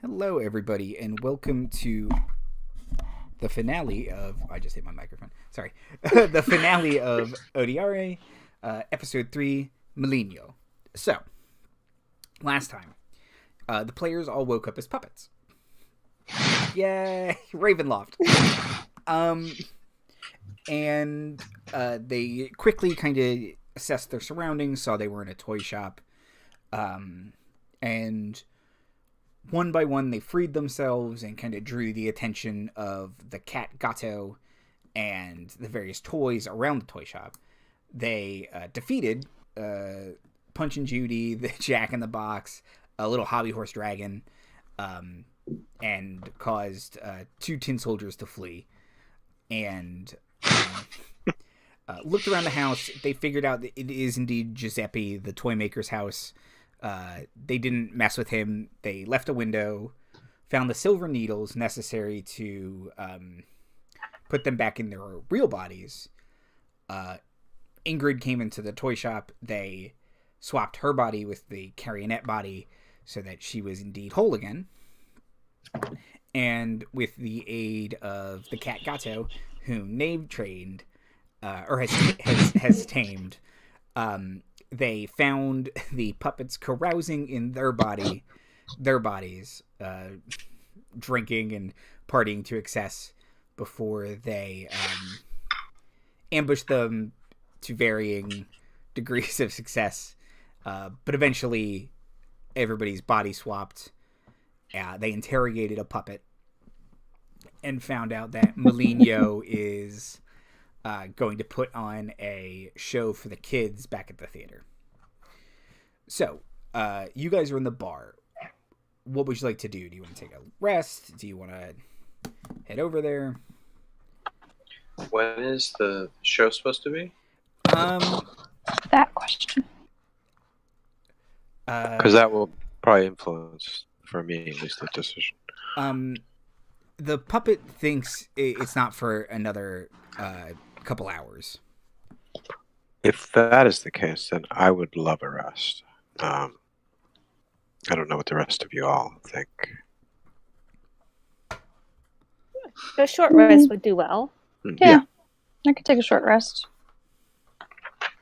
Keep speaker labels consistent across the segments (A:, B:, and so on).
A: Hello, everybody, and welcome to the finale of. I just hit my microphone. Sorry. The finale of Odiare, episode 3, Maligno. So, last time, the players all woke up as puppets. Yay! Ravenloft. And they quickly kind of assessed their surroundings, saw they were in a toy shop, and one by one they freed themselves and kind of drew the attention of the cat Gato and the various toys around the toy shop. They defeated Punch and Judy, the Jack in the Box, a little hobby horse dragon, and caused 2 tin soldiers to flee. And looked around the house. They figured out that it is indeed Giuseppe, the toy maker's house. They didn't mess with him. They left a window, found the silver needles necessary to put them back in their real bodies. Ingrid came into the toy shop. They swapped her body with the Carionette body so that she was indeed whole again. And with the aid of the cat Gato, whom Knave trained, or has tamed, they found the puppets carousing in their bodies, drinking and partying to excess before they ambushed them to varying degrees of success. But eventually, everybody's body swapped. They interrogated a puppet and found out that Maligno is going to put on a show for the kids back at the theater. So, you guys are in the bar. What would you like to do? Do you want to take a rest? Do you want to head over there?
B: When is the show supposed to be?
C: That question.
B: Because that will probably influence, for me at least, the decision.
A: The puppet thinks it's not for another couple hours.
B: If that is the case, then I would love a rest. I don't know what the rest of you all think.
D: A short rest would do well.
C: Yeah. I could take a short rest.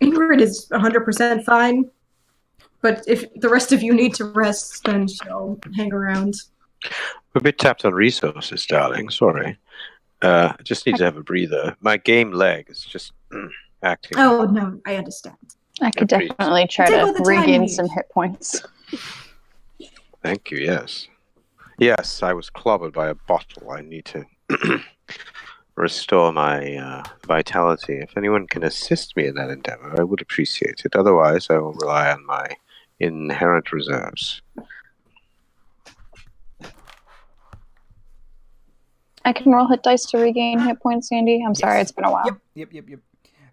E: Ingrid is 100% fine, but if the rest of you need to rest, then she'll hang around.
B: We're a bit tapped on resources, darling. Sorry. I just need to have a breather. My game leg is just acting.
E: Oh, no, I understand.
C: I could definitely try to regain some hit points.
B: Thank you, yes. Yes, I was clobbered by a bottle. I need to restore my vitality. If anyone can assist me in that endeavor, I would appreciate it. Otherwise, I will rely on my inherent reserves.
C: I can roll hit dice to regain hit points, Andy. I'm sorry, it's been a while.
A: Yep.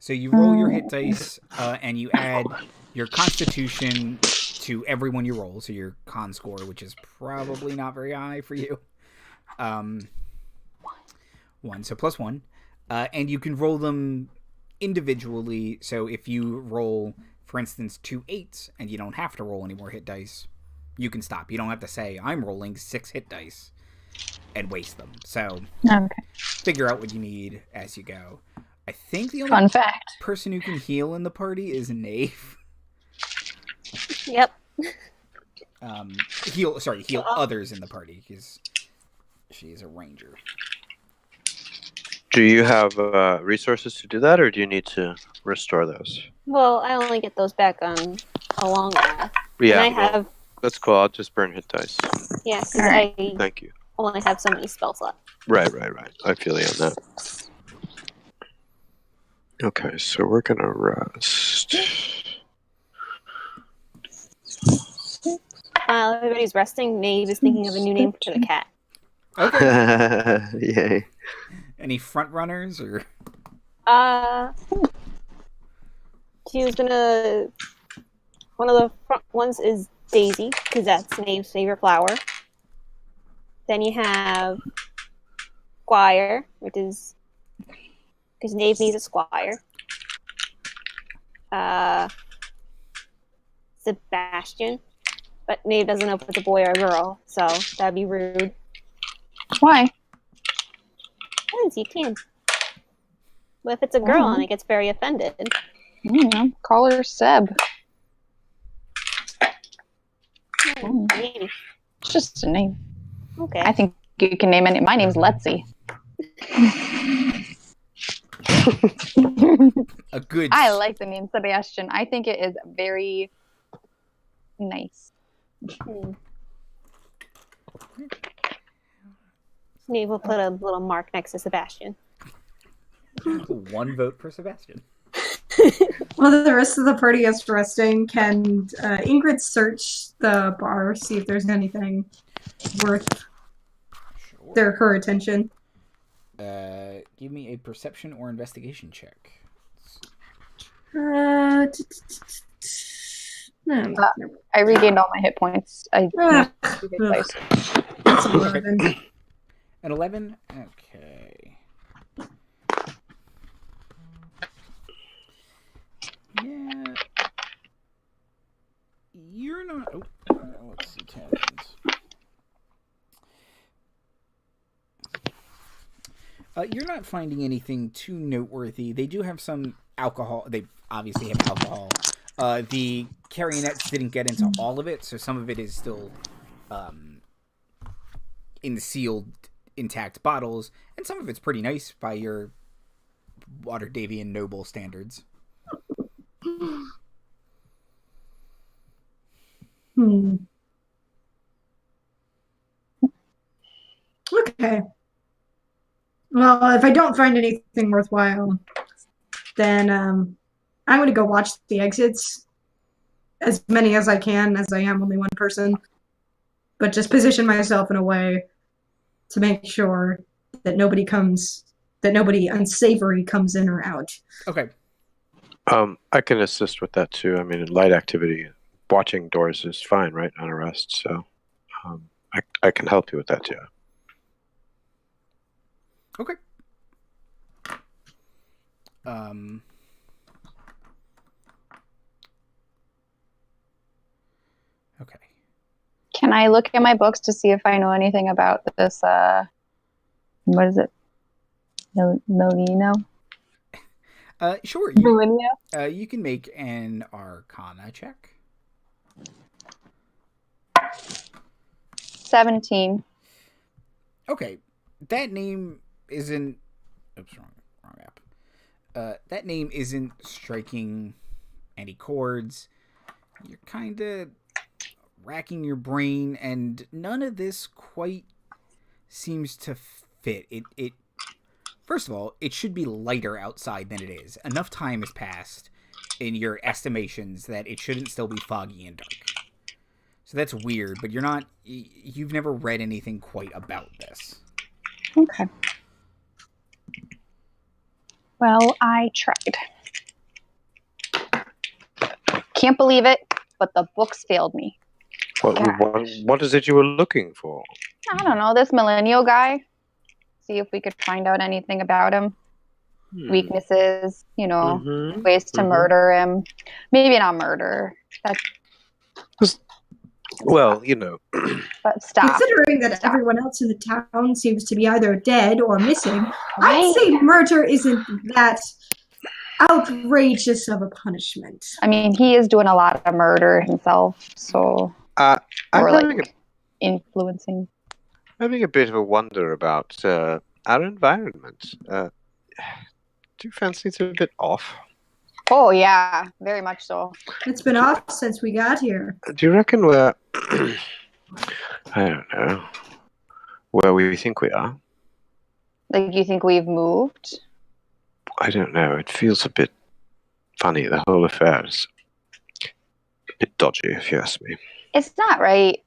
A: So you roll your hit dice, and you add your constitution to every one you roll, so your con score, which is probably not very high for you. 1, so +1. And you can roll them individually, so if you roll, for instance, 2 8s, and you don't have to roll any more hit dice, you can stop. You don't have to say, I'm rolling 6 hit dice, and waste them. So figure out what you need as you go. I think the only person who can heal in the party is Knave.
D: Yep.
A: Heal others in the party, because she's a ranger.
B: Do you have resources to do that, or do you need to restore those?
D: Well, I only get those back on a long rest.
B: Yeah,
D: and I have...
B: That's cool. I'll just burn hit dice.
D: Yes,
C: right.
B: Thank you.
D: Only have so many spells left.
B: Right. I feel you on that. Okay, so we're going to rest.
D: While everybody's resting, Knave is thinking of a new name for the cat.
A: Okay.
B: Yay.
A: Any front runners, or?
D: She was gonna... One of the front ones is Daisy, because that's Knave's favorite flower. Then you have Squire, which is... because Knave needs a squire. Sebastian, But Knave doesn't know if it's a boy or a girl, so that'd be rude.
C: Why?
D: Yes, you can. But if it's a girl and it gets very offended.
C: Call her Seb.
D: Maybe.
C: It's just a name.
D: Okay.
C: I think you can name it. My name's Letsy.
A: A good.
C: I like the name Sebastian. I think it is very nice.
D: Knave will put a little mark next to Sebastian.
A: 1 vote for Sebastian.
E: While the rest of the party is resting, can Ingrid search the bar, see if there's anything worth her attention?
A: Give me a perception or investigation check.
E: No.
C: I regained all my hit points.
E: That's 11.
A: An 11? Okay. Yeah. You're not... Oh, let's see. Intelligence. You're not finding anything too noteworthy. They do have some alcohol. They obviously have alcohol. The carrionettes didn't get into all of it, so some of it is still in the sealed, intact bottles, and some of it's pretty nice by your Waterdavian noble standards.
E: Okay. Well, if I don't find anything worthwhile, then I'm going to go watch the exits. As many as I can, as I am only one person. But just position myself in a way to make sure that nobody unsavory comes in or out.
A: Okay.
B: I can assist with that too. I mean, light activity, watching doors is fine, right? On arrest, so I can help you with that too.
A: Okay. Okay.
C: Can I look at my books to see if I know anything about this, what is it? Maligno?
A: Sure.
C: Maligno?
A: You can make an Arcana check.
C: 17.
A: Okay. That name isn't... Oops, wrong app. That name isn't striking any chords. You're kind of racking your brain, and none of this quite seems to fit. It first of all, it should be lighter outside than it is. Enough time has passed in your estimations that it shouldn't still be foggy and dark. So that's weird, but you've never read anything quite about this.
C: Okay. Well, I tried. Can't believe it, but the books failed me.
B: What is it you were looking for?
C: I don't know, this Maligno guy. See if we could find out anything about him. Weaknesses, ways to murder him. Maybe not murder.
B: Well,
C: But stop.
E: Considering that everyone else in the town seems to be either dead or missing,
C: Right?
E: I'd say murder isn't that outrageous of a punishment.
C: I mean, he is doing a lot of murder himself, so...
B: I'm
C: influencing.
B: having a bit of a wonder about our environment. Do you fancy it's a bit off?
C: Oh, yeah, very much so.
E: It's been off since we got here.
B: Do you reckon we're... I don't know. Where we think we are?
C: Like, you think we've moved?
B: I don't know. It feels a bit funny. The whole affair is a bit dodgy, if you ask me.
C: It's not right.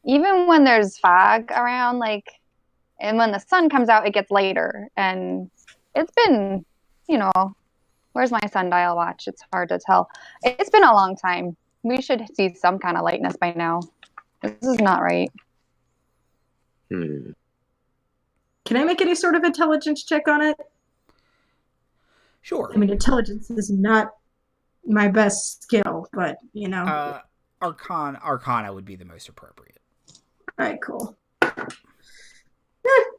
C: Even when there's fog around, and when the sun comes out, it gets later. And it's been, where's my sundial watch? It's hard to tell. It's been a long time. We should see some kind of lightness by now. This is not right.
E: Can I make any sort of intelligence check on it?
A: Sure.
E: I mean, intelligence is not my best skill, but,
A: Arcana would be the most appropriate.
E: All right, cool.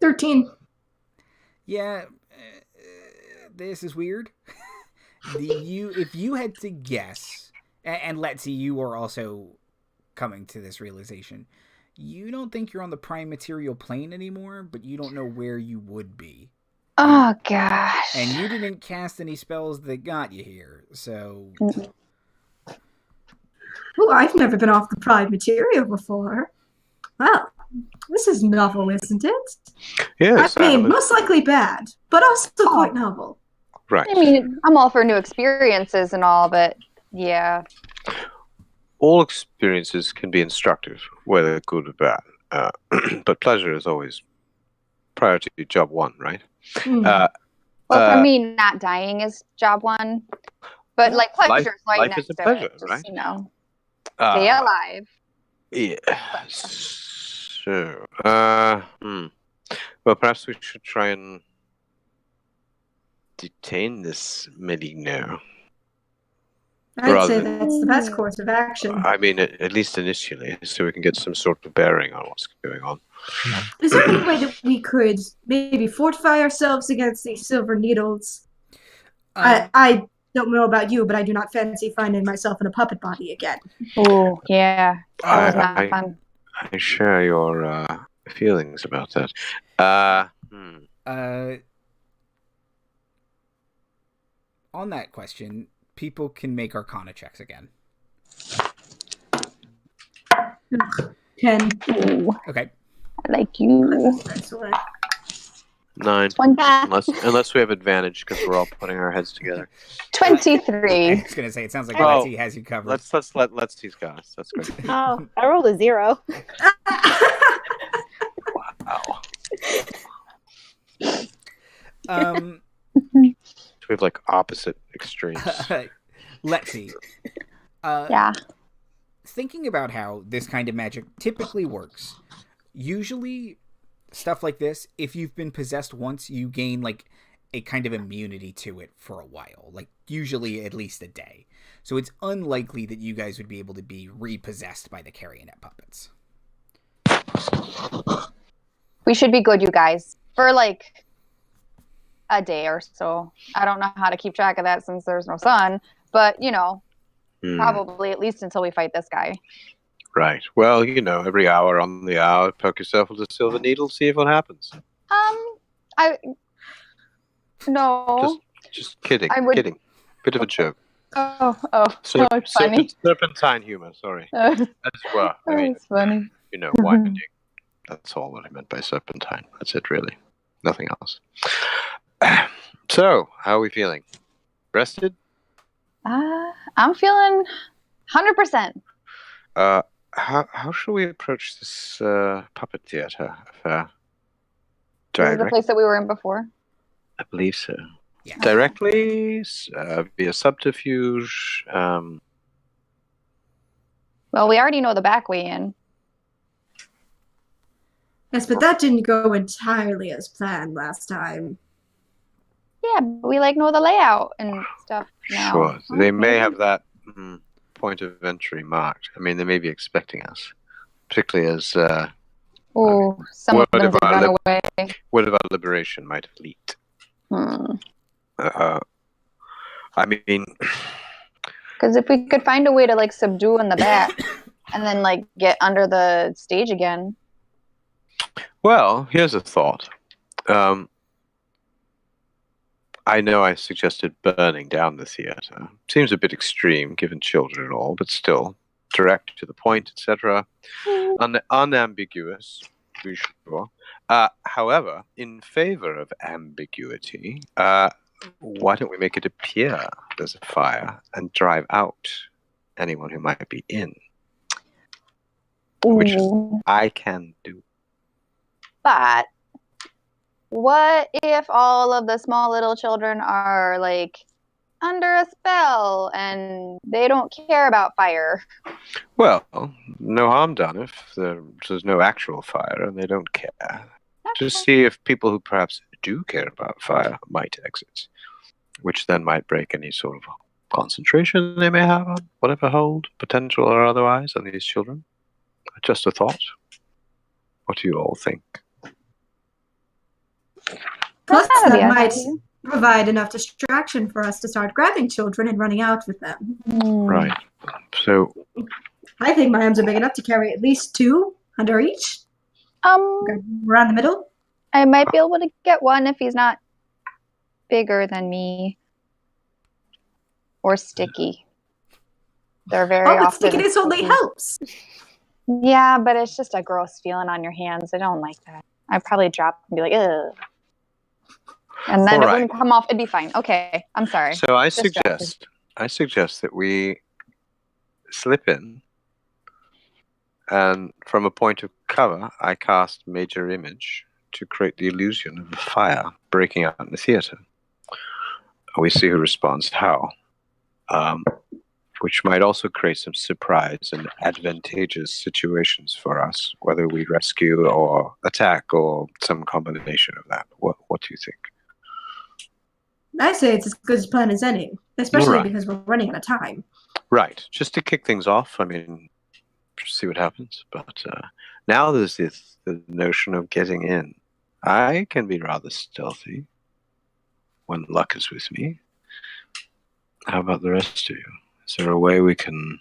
E: 13.
A: Yeah, this is weird. If you had to guess, and Letsy, you are also coming to this realization. You don't think you're on the prime material plane anymore, but you don't know where you would be.
C: Oh, gosh.
A: And you didn't cast any spells that got you here, so...
E: Oh, I've never been off the prime material before. Well, this is novel, isn't it?
B: Yes.
E: I mean, most likely bad, but also quite novel.
B: Right.
C: I mean, I'm all for new experiences and all, but yeah.
B: All experiences can be instructive, whether good or bad. But pleasure is always priority job one, right?
C: Well, for me, not dying is job one. But, like, pleasure is right
B: life
C: next
B: is a
C: to
B: pleasure,
C: it. Just,
B: right?
C: you know, stay alive.
B: Yeah. So, well, perhaps we should try and detain this Maligno.
E: I'd say that's the best course of action.
B: I mean, at least initially, so we can get some sort of bearing on what's going on.
E: Is there any way that we could maybe fortify ourselves against these silver needles? I don't know about you, but I do not fancy finding myself in a puppet body again.
C: Oh, yeah. That was not fun.
B: I share your feelings about that.
A: On that question, people can make Arcana checks again.
E: 10.
C: Ooh,
A: Okay.
C: I like you.
E: Excellent.
B: 9.
C: 20.
B: Unless we have advantage because we're all putting our heads together.
C: 23.
A: I was gonna say it sounds like Letsy has you covered.
B: Let's let Letsy's guys. That's great.
D: Oh, I rolled a 0.
B: Wow. We have like opposite extremes.
A: Letsy.
C: Yeah.
A: Thinking about how this kind of magic typically works, usually stuff like this, if you've been possessed once, you gain like a kind of immunity to it for a while, like usually at least a day. So it's unlikely that you guys would be able to be repossessed by the Carionet puppets.
C: We should be good, you guys, for like a day or so. I don't know how to keep track of that since there's no sun, but you know, probably at least until we fight this guy.
B: Right. Well, you know, every hour on the hour, poke yourself with a silver needle, see if what happens.
C: No.
B: Just kidding.
C: I would...
B: Kidding. Bit of a joke.
C: Oh, it's funny.
B: Serpentine humor. Sorry. That's well. I mean,
C: it's funny.
B: You know, winding. That's all that I meant by serpentine. That's it, really. Nothing else. So, how are we feeling? Rested?
C: I'm feeling 100%.
B: How should we approach this puppet theater?
C: This is the place that we were in before?
B: I believe so.
A: Yeah.
B: Directly, via subterfuge.
C: Well, we already know the back way in.
E: Yes, but that didn't go entirely as planned last time.
C: Yeah, but we like know the layout and stuff now.
B: Sure. They may have that point of entry marked. I mean, they may be expecting us, particularly as
C: some of them did run away.
B: Word of our liberation might have leaked. I mean,
C: because if we could find a way to like subdue in the back and then like get under the stage again.
B: Well, here's a thought. I know I suggested burning down the theater. Seems a bit extreme, given children and all, but still direct to the point, etc. Unambiguous, to be sure. However, in favor of ambiguity, why don't we make it appear there's a fire and drive out anyone who might be in? Which I can do.
C: But what if all of the small little children are like under a spell and they don't care about fire?
B: Well, no harm done if there's no actual fire and they don't care. Okay. Just see if people who perhaps do care about fire might exit, which then might break any sort of concentration they may have on whatever hold, potential or otherwise, on these children. Just a thought. What do you all think?
E: Plus,
C: That'd be
E: that
C: a
E: might
C: idea.
E: provide enough distraction for us to start grabbing children and running out with them.
B: Right. So,
E: I think my arms are big enough to carry at least 2 under each. Around the middle.
C: I might be able to get one if he's not bigger than me. Or sticky. They're very
E: Oh, but
C: often
E: stickiness only helps.
C: Yeah, but it's just a gross feeling on your hands. I don't like that. I'd probably drop and be like, ugh. And then
B: All
C: it
B: right.
C: wouldn't come off. It'd be fine. Okay, I'm sorry.
B: So I
C: Distracted.
B: suggest that we slip in, and from a point of cover, I cast Major Image to create the illusion of a fire breaking out in the theater. We see who responds how, which might also create some surprise and advantageous situations for us, whether we rescue or attack or some combination of that. What do you think?
E: I say it's as good a plan as any, especially
B: Right.
E: because we're running out of time.
B: Right. Just to kick things off, I mean, see what happens. But now there's the notion of getting in. I can be rather stealthy when luck is with me. How about the rest of you? Is there a way we can...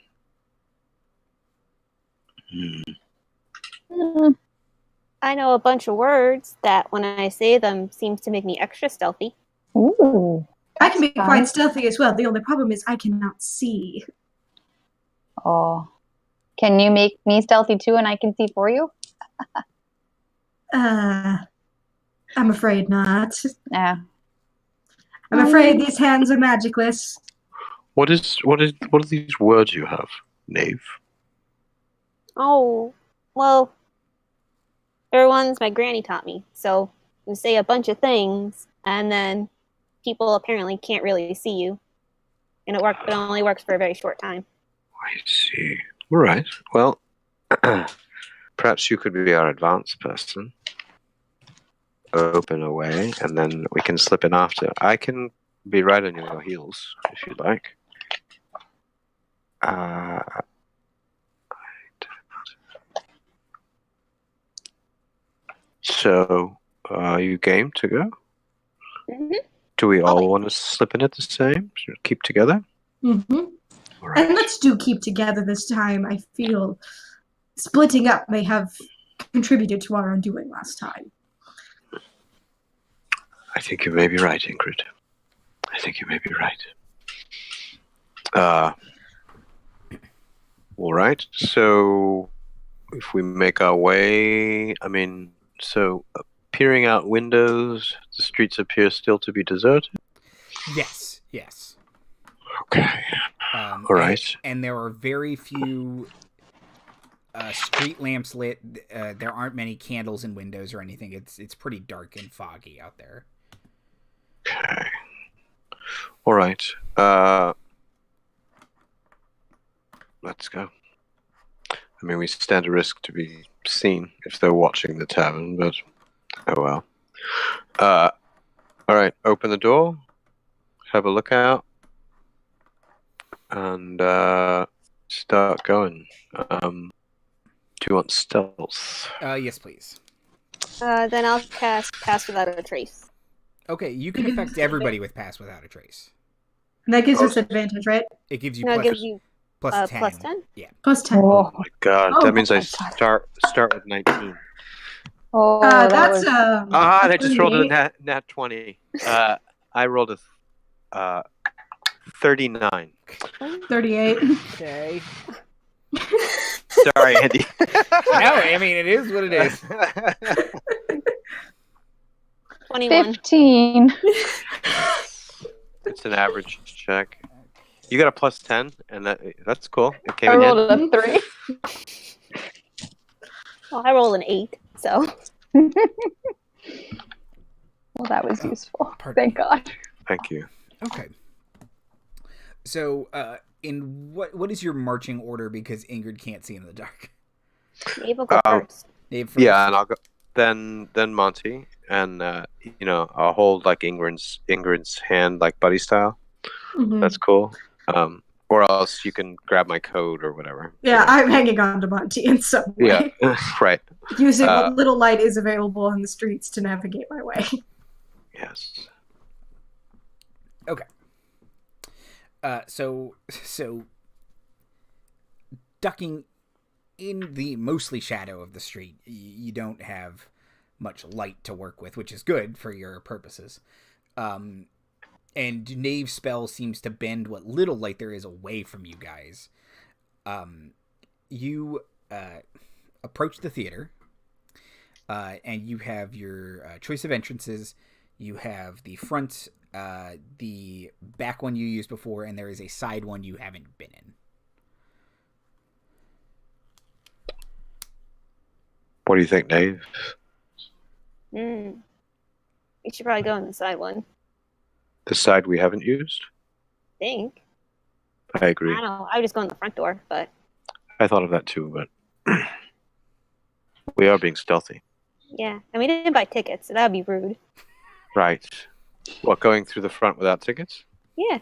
D: I know a bunch of words that, when I say them, seems to make me extra stealthy.
C: Ooh.
E: I can be
C: fun.
E: quite stealthy as well. The only problem is I cannot see.
C: Oh. Can you make me stealthy too and I can see for you?
E: I'm afraid not.
C: Yeah.
E: I'm afraid these hands are magicless.
B: What are these words you have, Knave?
D: Oh, well, they're ones my granny taught me. So you say a bunch of things, and then people apparently can't really see you. And it only works for a very short time.
B: I see. All right. Well, perhaps you could be our advance person. Open a way, and then we can slip in after. I can be right on your heels, if you'd like. So, are you game to go?
D: Mm-hmm.
B: Do we all want to slip in at the same? Keep together?
E: Mm-hmm.
B: All right.
E: And let's do keep together this time. I feel splitting up may have contributed to our undoing last time.
B: I think you may be right, Ingrid. I think you may be right. All right. So, if we make our way, peering out windows, the streets appear still to be deserted.
A: Yes.
B: Okay.
A: All
B: right.
A: And there are very few street lamps lit. There aren't many candles in windows or anything. It's pretty dark and foggy out there.
B: Okay. All right. Let's go. I mean, we stand a risk to be seen if they're watching the tavern, but oh well. All right. Open the door. Have a look out. And start going. Do you want stealth?
A: Yes, please.
D: Then I'll cast Pass Without a Trace.
A: Okay, you can affect everybody with Pass Without a Trace.
E: And that gives us advantage, right?
A: It gives you
D: No, it
A: plus,
D: gives you
A: plus 10.
D: plus 10?
A: Yeah.
E: Plus 10.
B: Oh my god,
E: Oh,
B: that means I
C: my God.
B: start with 19.
C: Oh,
E: That's
B: I just rolled a
E: 38.
B: nat 20. I rolled a 39.
E: 38.
A: Okay.
B: Sorry, Andy.
A: No, I mean, it is what it is.
D: 21.
C: 15.
B: It's an average check. You got a plus 10, and that's cool. It came
C: I
B: in
C: rolled
B: handy.
C: a 3.
D: Well, I rolled an 8, so.
C: Well, that was useful.
A: Pardon.
C: Thank God.
B: Thank you.
A: Okay. So, in what is your marching order? Because Ingrid can't see in the dark.
D: Dave will go first.
A: Dave first.
B: Yeah, and I'll go then Monty, and I'll hold like Ingrid's hand, like buddy style.
E: Mhm.
B: That's cool. Or else you can grab my code or whatever.
E: Yeah, I'm hanging on to Monty in some way.
B: Yeah, right.
E: Using what little light is available in the streets to navigate my way.
B: Yes.
A: Okay. So ducking in the mostly shadow of the street, you don't have much light to work with, which is good for your purposes. And Knave's spell seems to bend what little light there is away from you guys. You approach the theater, and you have your choice of entrances. You have the front, the back one you used before, and there is a side one you haven't been in.
B: What do you think, Knave?
D: We should probably go on the side one.
B: The side we haven't used?
D: Think.
B: I agree.
D: I don't know. I would just go in the front door, but
B: I thought of that too, but we are being stealthy.
D: yeah. And we didn't buy tickets, so that would be rude.
B: Right. What, going through the front without tickets?
D: Yeah.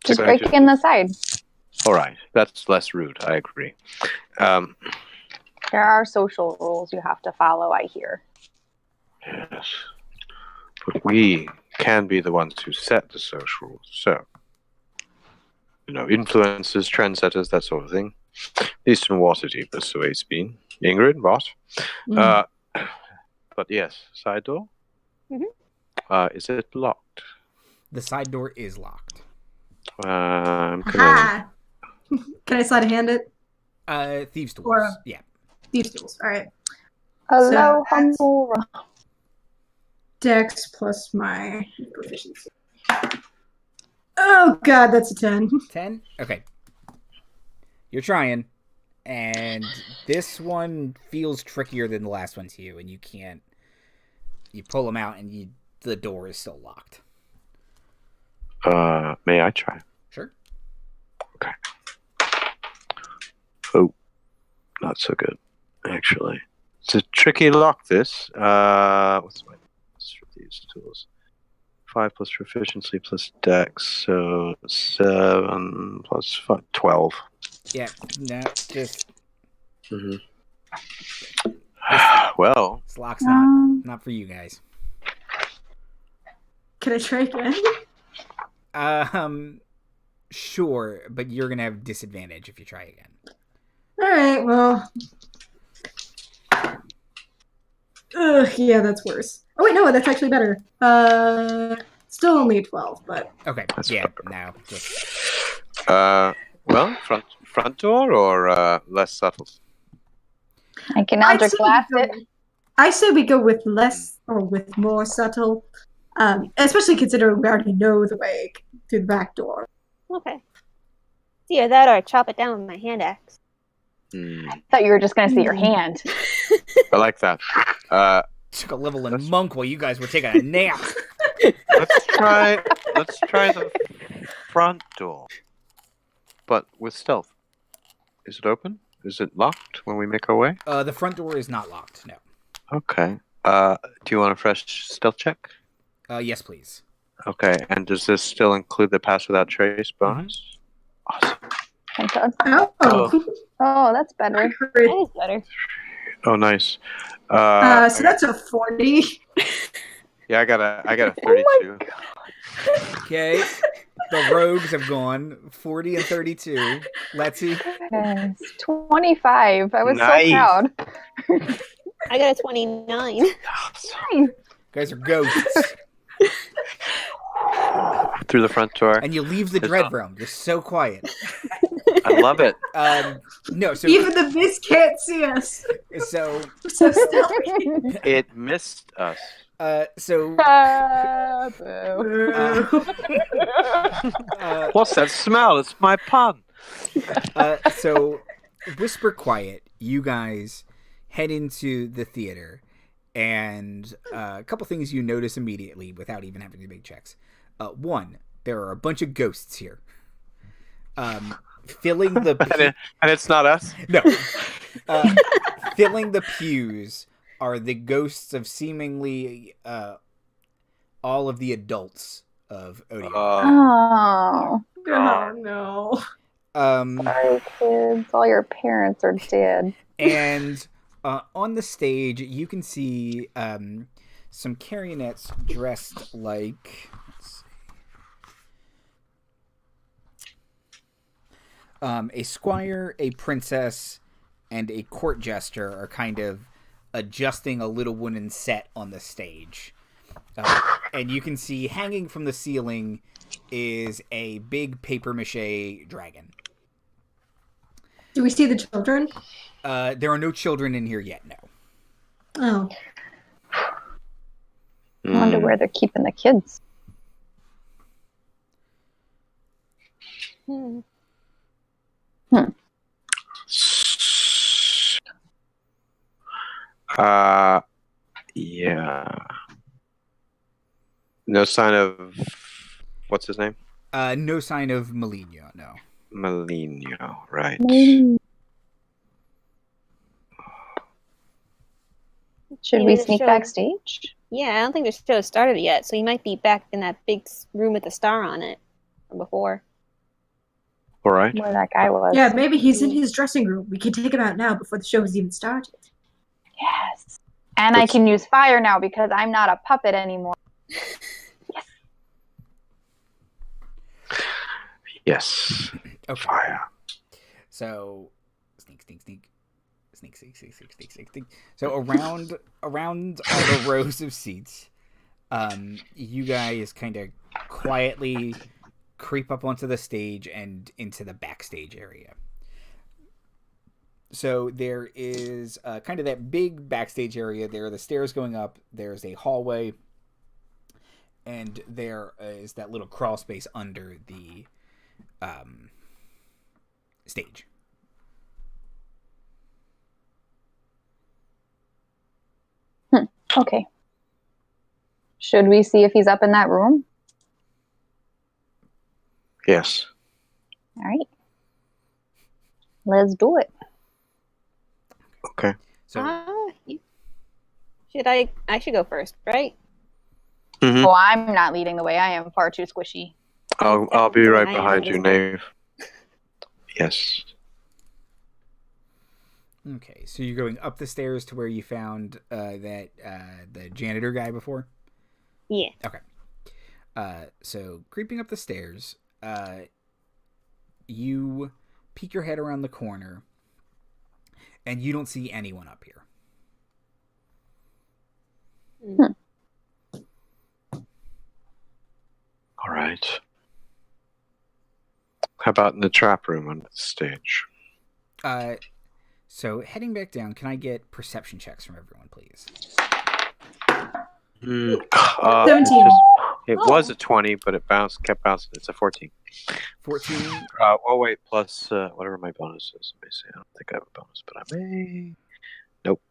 C: Just break in the side.
B: All right. That's less rude. I agree.
C: There are social rules you have to follow, I hear.
B: Yes. But we can be the ones who set the social rules. So, influencers, trendsetters, that sort of thing. At least in Waterdeep, that's the way it's been. Ingrid, what? But yes, side door? Is it locked?
A: The side door is locked.
B: I'm
E: Can I sleight of hand it?
A: Thieves' tools.
E: Or-
A: Yeah.
E: Thieves' tools. All right.
C: Hello,
E: that's-
C: Hamura.
E: Dex plus my proficiency. Oh god, that's a 10.
A: 10? Okay. You're trying. And this one feels trickier than the last one to you, and you can't... You pull them out, and the door is still locked.
B: May I try?
A: Sure.
B: Okay. Oh, not so good, actually. It's a tricky lock, this. What's my for these tools? 5 plus proficiency plus dex, so 7 plus 5, 12.
A: Yeah, no, just...
B: Well,
A: This lock's not for you guys.
E: Can I try again?
A: Sure, but you're gonna have disadvantage if you try again.
E: Alright, well. Ugh, yeah, that's worse. Oh wait, no, that's actually better. Still only a 12, but...
A: Okay,
B: That's
A: yeah,
B: better.
A: no. Just...
B: well, front door or less subtle?
C: I can Eldritch Blast it.
E: I say we go with less or with more subtle, especially considering we already know the way through the back door.
D: Okay. It's either that or I chop it down with my hand axe.
C: I thought you were just going to see your hand.
B: I like that.
A: Took a level in monk while you guys were taking a nap.
B: Let's try the front door, but with stealth. Is it open? Is it locked when we make our way?
A: The front door is not locked, no.
B: Okay. Do you want a fresh stealth check?
A: Yes, please.
B: Okay. And does this still include the pass without trace bonus? Awesome.
C: It does.
E: Oh,
C: Oh, that's better.
D: That is better.
B: Oh, nice.
E: so that's a 40.
B: Yeah, I got a 32.
A: Okay. The rogues have gone 40 and 32. Letsy.
C: Yes, 25. I was
B: Nice.
C: so proud.
D: I got a 29.
A: You guys are ghosts.
B: Through the front door.
A: And you leave the dread realm. You're so quiet.
B: I love it.
A: No, so
E: Even the mist can't see us.
A: so
E: We're so stealthy.
B: It missed us.
A: so
C: Boo.
B: What's that smell? It's my pun.
A: so whisper quiet. You guys head into the theater, and a couple things you notice immediately without even having to make checks. One, there are a bunch of ghosts here. Filling the
B: and it's not us.
A: no, filling the pews are the ghosts of seemingly all of the adults of Odiare.
C: Oh.
E: Oh no.
C: Sorry, kids. All your parents are dead.
A: And on the stage, you can see some carionettes dressed like. Let's see. A squire, a princess, and a court jester are kind of adjusting a little wooden set on the stage. And you can see hanging from the ceiling is a big papier-mâché dragon.
E: Do we see the children?
A: There are no children in here yet, no.
E: Oh.
C: I wonder where they're keeping the kids.
B: Yeah. No sign of what's his name?
A: No sign of Maligno, no.
B: Maligno, right.
C: Should we sneak backstage?
D: Yeah, I don't think the show started yet, so he might be back in that big room with the star on it from before.
B: All right.
C: Where that guy was.
E: Yeah, maybe he's in his dressing room. We can take him out now before the show has even started.
C: Yes. And I can use fire now because I'm not a puppet anymore.
B: Yes.
A: Okay.
B: Fire.
A: So, sneak. So around all the rows of seats, you guys kind of quietly creep up onto the stage and into the backstage area. So there is kind of that big backstage area. There are the stairs going up. There's a hallway. And there is that little crawl space under the stage.
C: Okay. Should we see if he's up in that room?
B: Yes.
C: All right. Let's do it.
B: Okay.
A: So
D: I should go first, right?
B: Mm-hmm.
C: Oh, I'm not leading the way. I am far too squishy.
B: I'll be right behind you, Knave. Yes.
A: okay, so you're going up the stairs to where you found the janitor guy before?
D: Yeah.
A: Okay. So creeping up the stairs, you peek your head around the corner, and you don't see anyone up here.
B: All right. How about in the trap room under the stage?
A: So heading back down, can I get perception checks from everyone, please?
E: 17.
B: It was a 20, but it kept bouncing. It's a 14.
A: 14.
B: Oh wait, plus whatever my bonus is. Let me see. I don't think I have a bonus, but I may. Nope.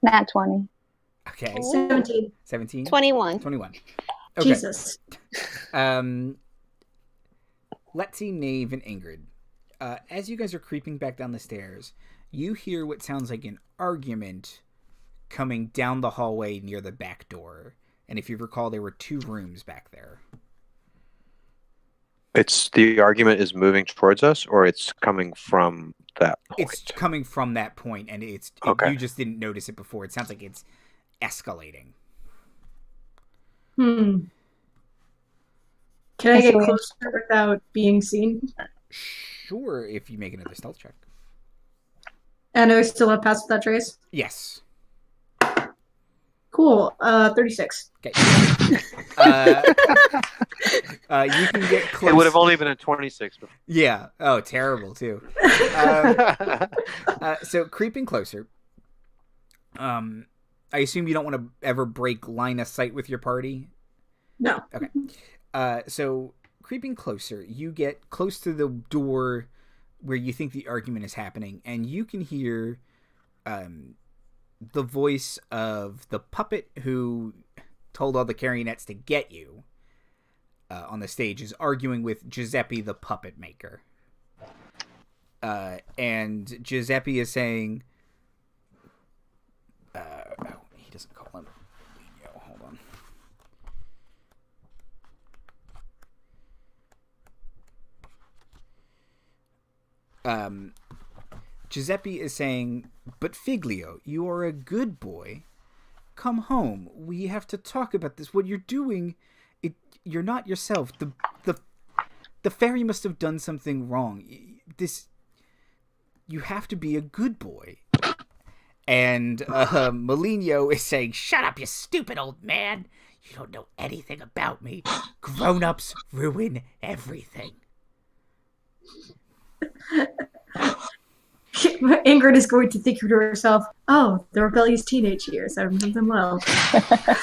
C: Nat 20.
A: Okay.
E: 17.
A: 17?
D: 21.
A: 21. Okay.
E: Jesus.
A: Letsy, Knave, and Ingrid. As you guys are creeping back down the stairs, you hear what sounds like an argument coming down the hallway near the back door. And if you recall, there were 2 rooms back there.
B: It's the argument is moving towards us, or it's coming from that point.
A: It's coming from that point, and
B: Okay.
A: you just didn't notice it before. It sounds like it's escalating.
E: Can I get closer without being seen?
A: Sure, if you make another stealth check.
E: And I still have pass without trace?
A: Yes.
E: Cool. 36.
A: Okay. You can get close.
B: It would have only been a 26.
A: Yeah. Oh, terrible too. So creeping closer. I assume you don't want to ever break line of sight with your party.
E: No.
A: Okay. So creeping closer, you get close to the door where you think the argument is happening, and you can hear the voice of the puppet who told all the carionettes to get you on the stage is arguing with Giuseppe, the puppet maker. And Giuseppe is saying, he doesn't call him. Hold on. Giuseppe is saying, "But Figlio, you are a good boy. Come home. We have to talk about this. What you're doing, you're not yourself. The fairy must have done something wrong. You have to be a good boy." And Maligno is saying, "Shut up, you stupid old man. You don't know anything about me. Grown-ups ruin everything."
E: Ingrid is going to think to herself, "Oh, the rebellious teenage years. I remember them well."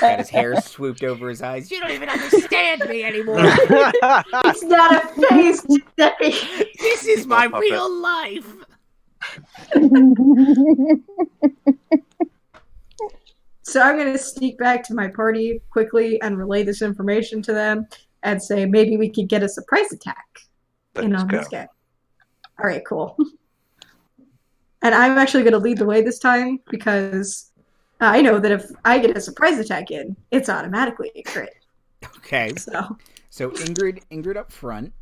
A: Got his hair swooped over his eyes. "You don't even understand me anymore.
E: It's not a face, Giuseppe.
A: This is my real life."
E: So I'm going to sneak back to my party quickly and relay this information to them and say maybe we could get a surprise attack in on this guy. All right, cool. And I'm actually going to lead the way this time because I know that if I get a surprise attack in, it's automatically a crit.
A: Okay. So Ingrid up front.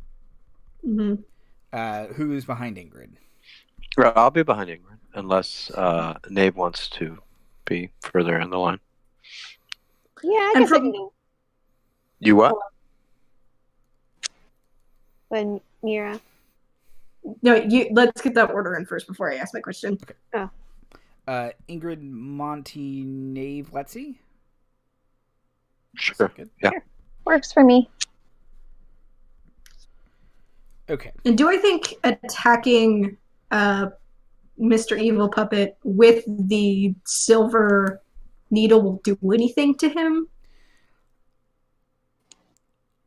E: Mm-hmm.
A: Who's behind Ingrid?
B: Well, I'll be behind Ingrid unless Knave wants to be further in the line.
D: Yeah, I guess I can do.
B: You what?
D: When Mira.
E: No, let's get that order in first before I ask my question.
D: Okay. Oh.
A: Ingrid, Monty, Knave, Letsy?
B: Sure. Yeah.
C: Sure. Works for me.
A: Okay.
E: And do I think attacking Mr. Evil Puppet with the silver needle will do anything to him?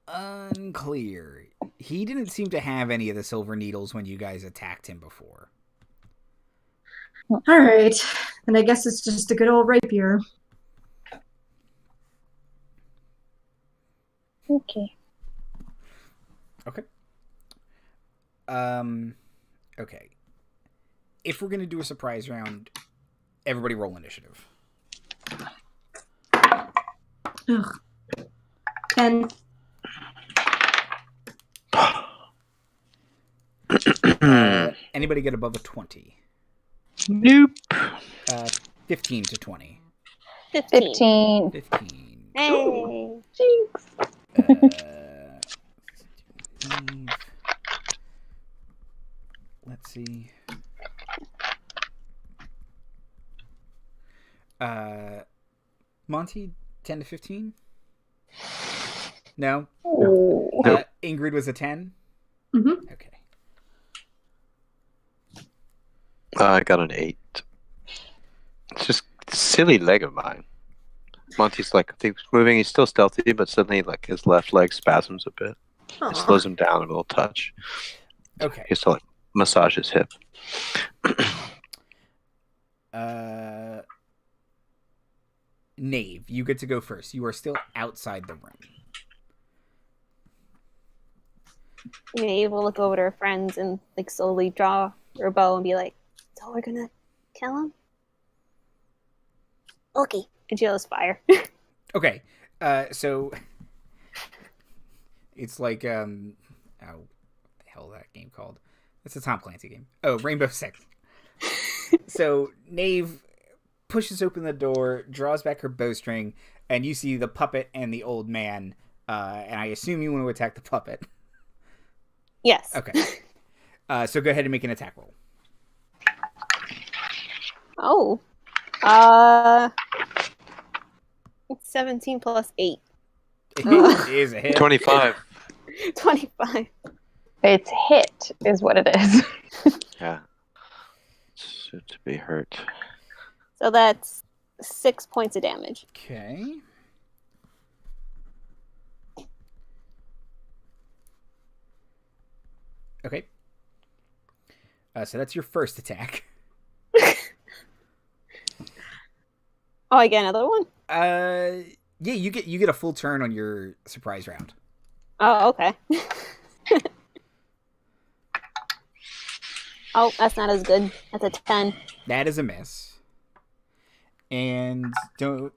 A: Unclear. He didn't seem to have any of the silver needles when you guys attacked him before.
E: All right. And I guess it's just a good old rapier.
C: Okay.
A: Okay. Okay. If we're going to do a surprise round, everybody roll initiative.
E: Ugh. 10.
A: Anybody get above a 20?
B: Nope.
A: 15 to 20.
C: 15.
A: 15.
D: Hey.
C: Jinx.
A: Let's see. Monty, 10 to 15? No?
C: Ooh.
A: Ingrid was a 10?
E: Mm-hmm.
A: Okay.
B: I got an 8. It's just a silly leg of mine. Monty's like, I think he's moving. He's still stealthy, but suddenly, like, his left leg spasms a bit. It slows him down a little touch.
A: Okay.
B: He has to, like, massage his hip.
A: Knave, you get to go first. You are still outside the room.
D: Maeve will look over to her friends and like slowly draw her bow and be like, "So we're gonna kill him?" Okay. And she'll just fire.
A: Okay. So it's like what the hell is that game called? It's a Tom Clancy game. Oh, Rainbow Six. So Knave pushes open the door, draws back her bowstring, and you see the puppet and the old man. And I assume you want to attack the puppet.
D: Yes.
A: Okay. So go ahead and make an attack roll.
D: Oh. It's 17 plus 8.
A: It is a hit.
B: 25.
D: 25.
C: It's hit is what it is.
B: Yeah. It's to be hurt.
D: So that's 6 points of damage.
A: Okay. Okay. So that's your first attack.
D: Oh, I get another one?
A: Yeah, you get a full turn on your surprise round.
D: Oh, okay. Oh, that's not as good. That's a 10.
A: That is a miss. And you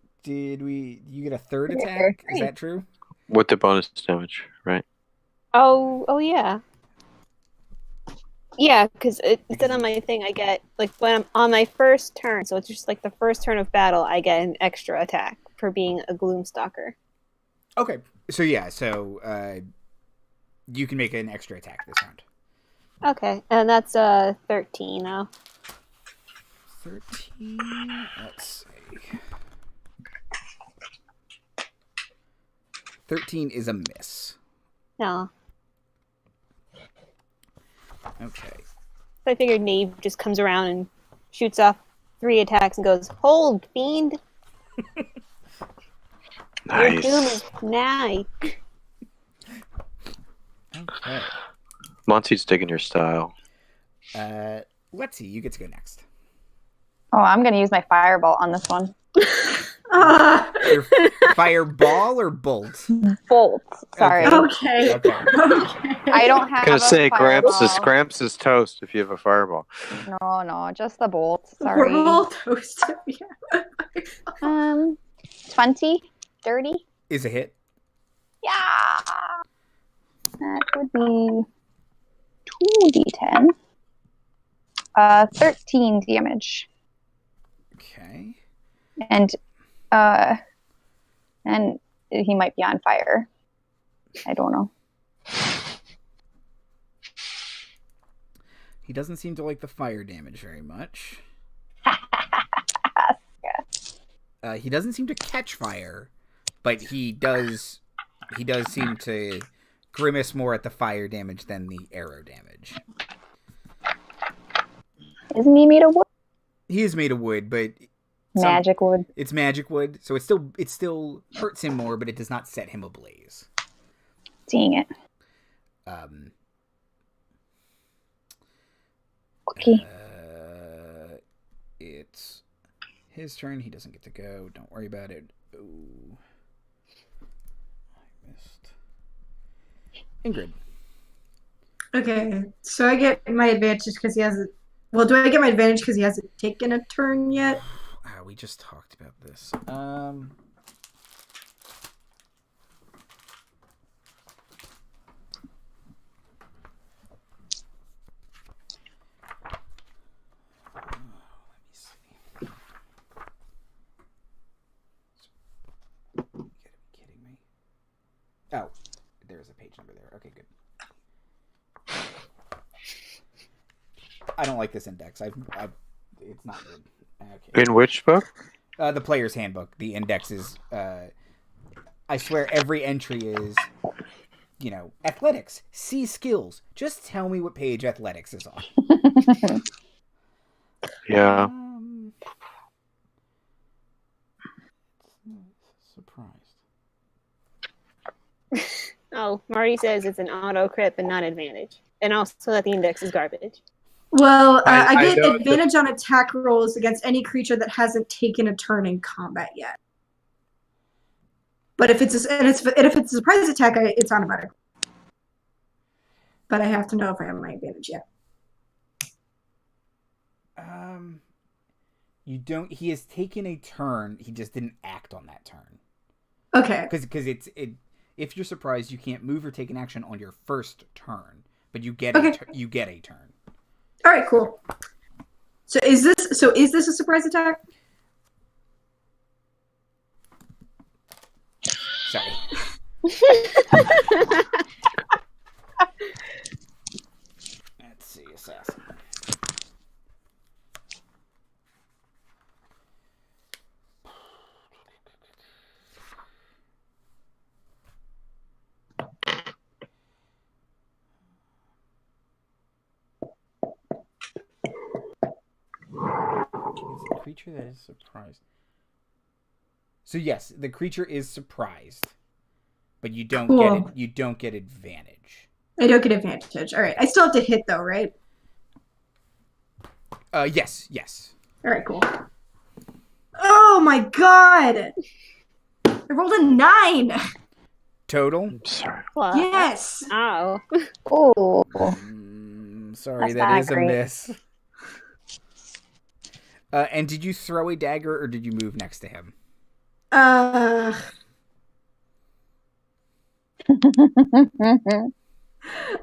A: get a third attack? Is that true?
B: With the bonus damage, right?
D: Oh yeah. Yeah, because it said on my thing I get, like, when I'm on my first turn, so it's just like the first turn of battle, I get an extra attack for being a Gloomstalker.
A: Okay. So, yeah. So, you can make an extra attack this round.
D: Okay, and that's 13 now.
A: 13. Let's see. 13 is a miss.
D: No.
A: Okay.
D: So I figured Knave just comes around and shoots off 3 attacks and goes, "Hold, fiend! Your doom
B: Nice.
D: is nigh."
A: Okay.
B: Monty's digging your style.
A: Letsy, you get to go next.
C: Oh, I'm going to use my fireball on this one.
A: Your fireball or bolt?
C: Bolt. Sorry.
E: Okay.
A: Okay.
C: I don't have
B: Gonna
C: a
B: say
C: fireball.
B: Gramps is toast if you have a fireball.
C: No, just the bolt. Sorry.
E: We're all toasted. Yeah.
C: 20, 30.
A: Is a hit.
C: Yeah. That would be 2d10. 13 damage.
A: Okay.
C: And he might be on fire. I don't know.
A: He doesn't seem to like the fire damage very much. He doesn't seem to catch fire, but he does seem to grimace more at the fire damage than the arrow damage.
C: Isn't he made of wood?
A: He is made of wood, but
C: Magic wood.
A: it's magic wood, so it still hurts him more, but it does not set him ablaze.
C: Seeing it. Okay.
A: It's his turn. He doesn't get to go. Don't worry about it. Ooh. I missed. Ingrid.
E: Okay, so I get my advantage because he hasn't. Well, do I get my advantage because he hasn't taken a turn yet?
A: We just talked about this. Let me see. You gotta be kidding me. Oh, there's a page number there. Okay, good. I don't like this index. It's not good. Okay.
B: In which book?
A: The player's handbook. The index is, I swear every entry is, athletics, see skills. Just tell me what page athletics is on.
B: Yeah.
A: Surprised.
D: Oh, Marty says it's an auto crit but not advantage. And also that the index is garbage.
E: Well, I
B: I
E: get
B: know
E: advantage on attack rolls against any creature that hasn't taken a turn in combat yet. But if it's a surprise attack, it's automatic. But I have to know if I have my advantage yet.
A: You don't. He has taken a turn. He just didn't act on that turn.
E: Okay.
A: Because if you're surprised, you can't move or take an action on your first turn, but you get you get a turn.
E: All right, cool. So is this a surprise attack?
A: Sorry. Let's see, assassin. It's a creature that is surprised. So yes, the creature is surprised, but you don't get it. You don't get advantage.
E: I don't get advantage. All right. I still have to hit though, right?
A: Yes.
E: All right, cool. Oh my god! I rolled a 9.
A: Total.
B: I'm sorry.
D: What?
E: Yes.
D: Oh.
C: Oh.
A: Sorry,
C: That's
A: that
C: not
A: is a
C: great.
A: miss. And did you throw a dagger or did you move next to him?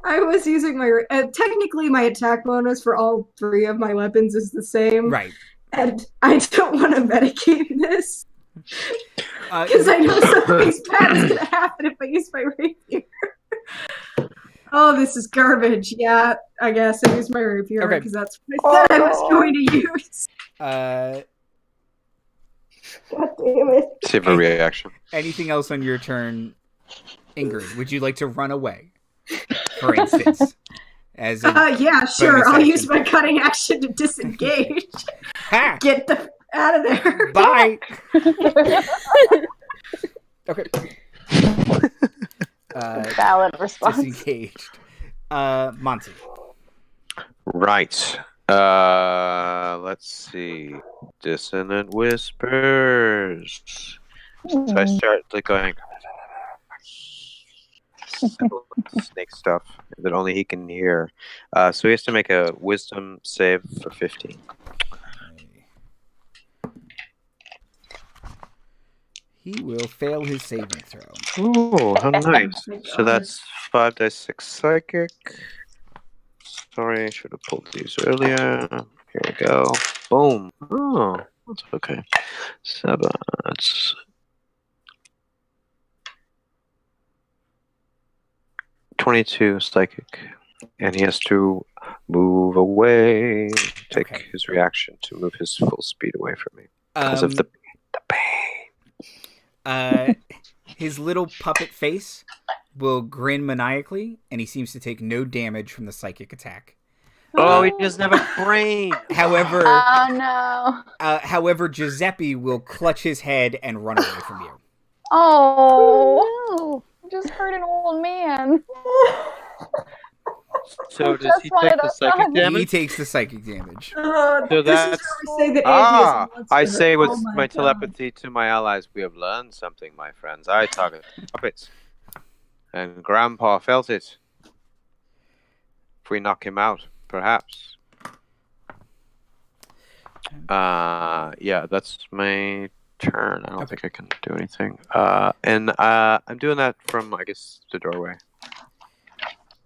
E: I was using my technically my attack bonus for all 3 of my weapons is the same,
A: Right.
E: and I don't want to metagame this because I know something bad is gonna happen if I use my rapier. Oh, this is garbage. Yeah, I guess I used my rapier because that's what I said I was going to use. God damn it.
B: Save a reaction.
A: Anything else on your turn, Ingrid? Would you like to run away, for instance? As
E: yeah, sure.
A: bonus
E: I'll
A: action.
E: use my cutting action to disengage.
A: Ha!
E: Get the out of there.
A: Bye. Okay.
C: Valid response.
A: Disengaged. Monty.
B: Right. Let's see. Dissonant whispers. So I start like going snake stuff that only he can hear. So he has to make a wisdom save for 15.
A: He will fail his saving throw.
B: Oh, how nice. So that's 5d6 psychic. Sorry, I should have pulled these earlier. Here we go. Boom. Oh, that's okay. 7. That's 22 psychic. And he has to move away. Take his reaction to move his full speed away from me. Because of the pain.
A: His little puppet face will grin maniacally, and he seems to take no damage from the psychic attack.
B: Oh, he doesn't have a brain.
A: However,
C: oh no.
A: However, Giuseppe will clutch his head and run away from you.
C: Oh no! I just hurt an old man.
B: So does he take the psychic damage?
A: He takes the psychic damage.
B: So that's I say with my telepathy to my allies, we have learned something, my friends. I target puppets, and Grandpa felt it. If we knock him out, perhaps. Yeah, that's my turn. I don't think I can do anything. And I'm doing that from, I guess, the doorway.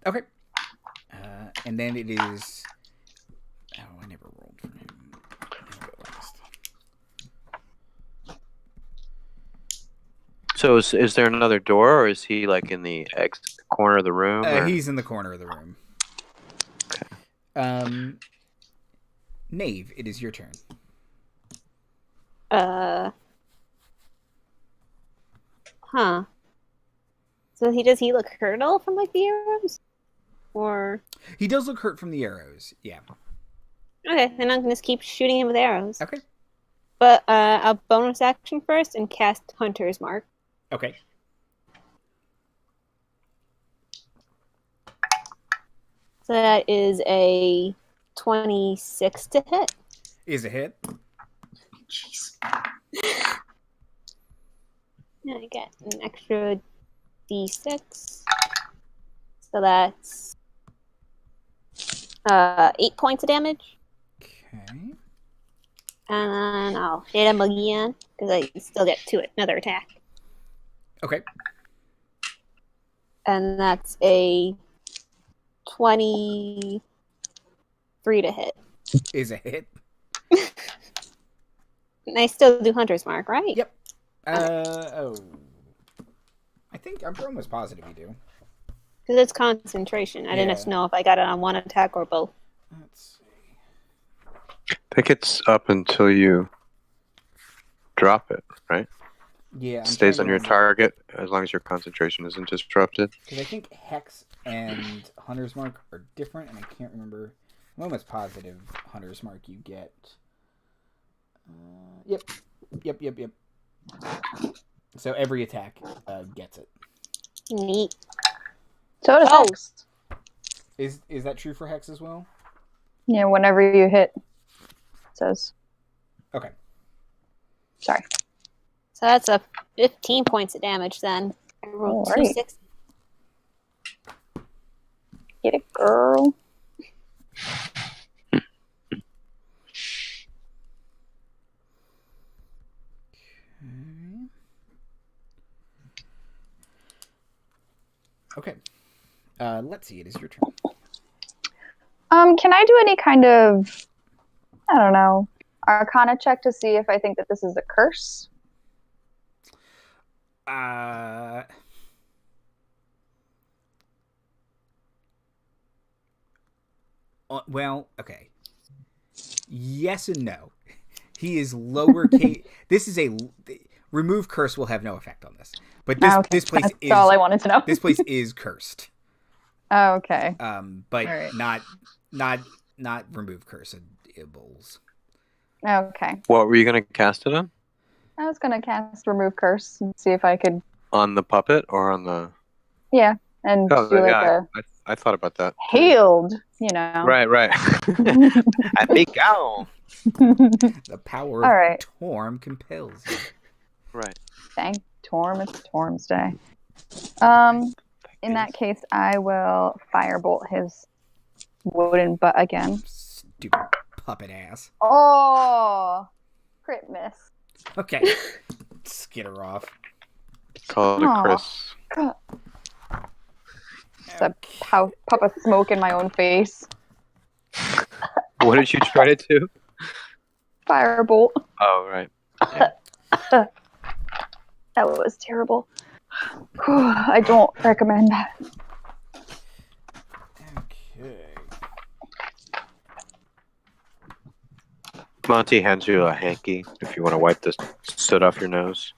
A: Okay. And then it is... Oh, I never rolled for him. I'll go last.
B: So is there another door, or is he like in the corner of the room?
A: He's in the corner of the room. Okay. Knave, it is your turn.
D: Huh. So does he look hurdle from like the arrows? Or
A: he does look hurt from the arrows, yeah.
D: Okay, then I'm gonna just keep shooting him with arrows.
A: Okay.
D: But I'll bonus action first and cast Hunter's Mark.
A: Okay.
D: So that is a 26 to hit.
A: Is a hit.
E: Jeez.
D: And I get an extra d6. So that's 8 points of damage.
A: Okay.
D: And I'll hit him again, because I still get another attack.
A: Okay.
D: And that's a 23 to hit.
A: Is a hit.
D: And I still do Hunter's Mark, right?
A: Yep. Oh. I think I'm almost positive you do.
D: Because it's concentration. I didn't know if I got it on one attack or both.
A: Let's see.
B: I think it's up until you drop it, right?
A: Yeah.
B: It stays on your target as long as your concentration isn't disrupted.
A: Because I think Hex and Hunter's Mark are different, and I can't remember. I'm almost positive Hunter's Mark you get. Yep. So every attack gets it.
D: Neat.
C: So does Hex.
A: Is that true for Hex as well?
C: Yeah, whenever you hit, it says.
A: Okay.
C: Sorry.
D: So that's a 15 points of damage then. I rolled 260.
C: Get it, girl.
A: Okay. Let's see. It is your turn.
C: Can I do any kind of, I don't know, Arcana check to see if I think that this is a curse?
A: Well, okay. Yes and no. He is lowercase. This is a remove curse will have no effect on this. But this place
C: That's
A: is
C: all I wanted to know.
A: This place is cursed.
C: Oh, okay.
A: But
C: right.
A: not remove curseables.
C: Okay.
B: What were you going to cast it on?
C: I was gonna cast remove curse and see if I could.
B: On the puppet or on the?
C: Yeah, and do like
B: I thought about that.
C: Healed, you know.
B: Right. I think
A: The power of Torm compels you.
B: Right.
C: Thank Torm. It's Torm's day. In that case, I will firebolt his wooden butt again.
A: Stupid puppet ass.
C: Oh, crit miss.
A: Okay. Skitter off.
B: Call it a Chris.
C: Just a puff of smoke in my own face.
B: What did you try to do?
C: Firebolt.
B: Oh, right. Yeah.
C: That was terrible. I don't recommend that.
A: Okay.
B: Monty hands you a hanky if you want to wipe the soot off your nose.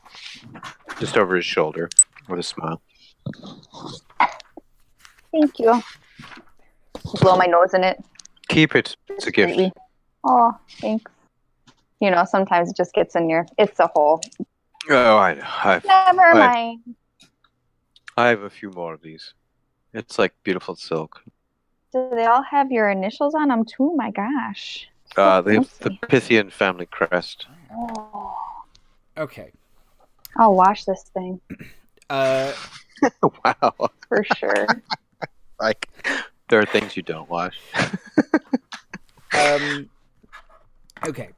B: Just over his shoulder with a smile.
C: Thank you. Blow my nose in it.
B: Keep it. It's a gift.
C: Oh, thanks. You know, sometimes it just gets in your... It's a hole.
B: Oh, I know.
C: Never mind.
B: I have a few more of these. It's like beautiful silk.
C: Do they all have your initials on them too? My gosh.
B: They have the Pythian family crest.
C: Oh.
A: Okay.
C: I'll wash this thing.
B: Wow.
C: For sure.
B: Like, there are things you don't wash.
A: Okay.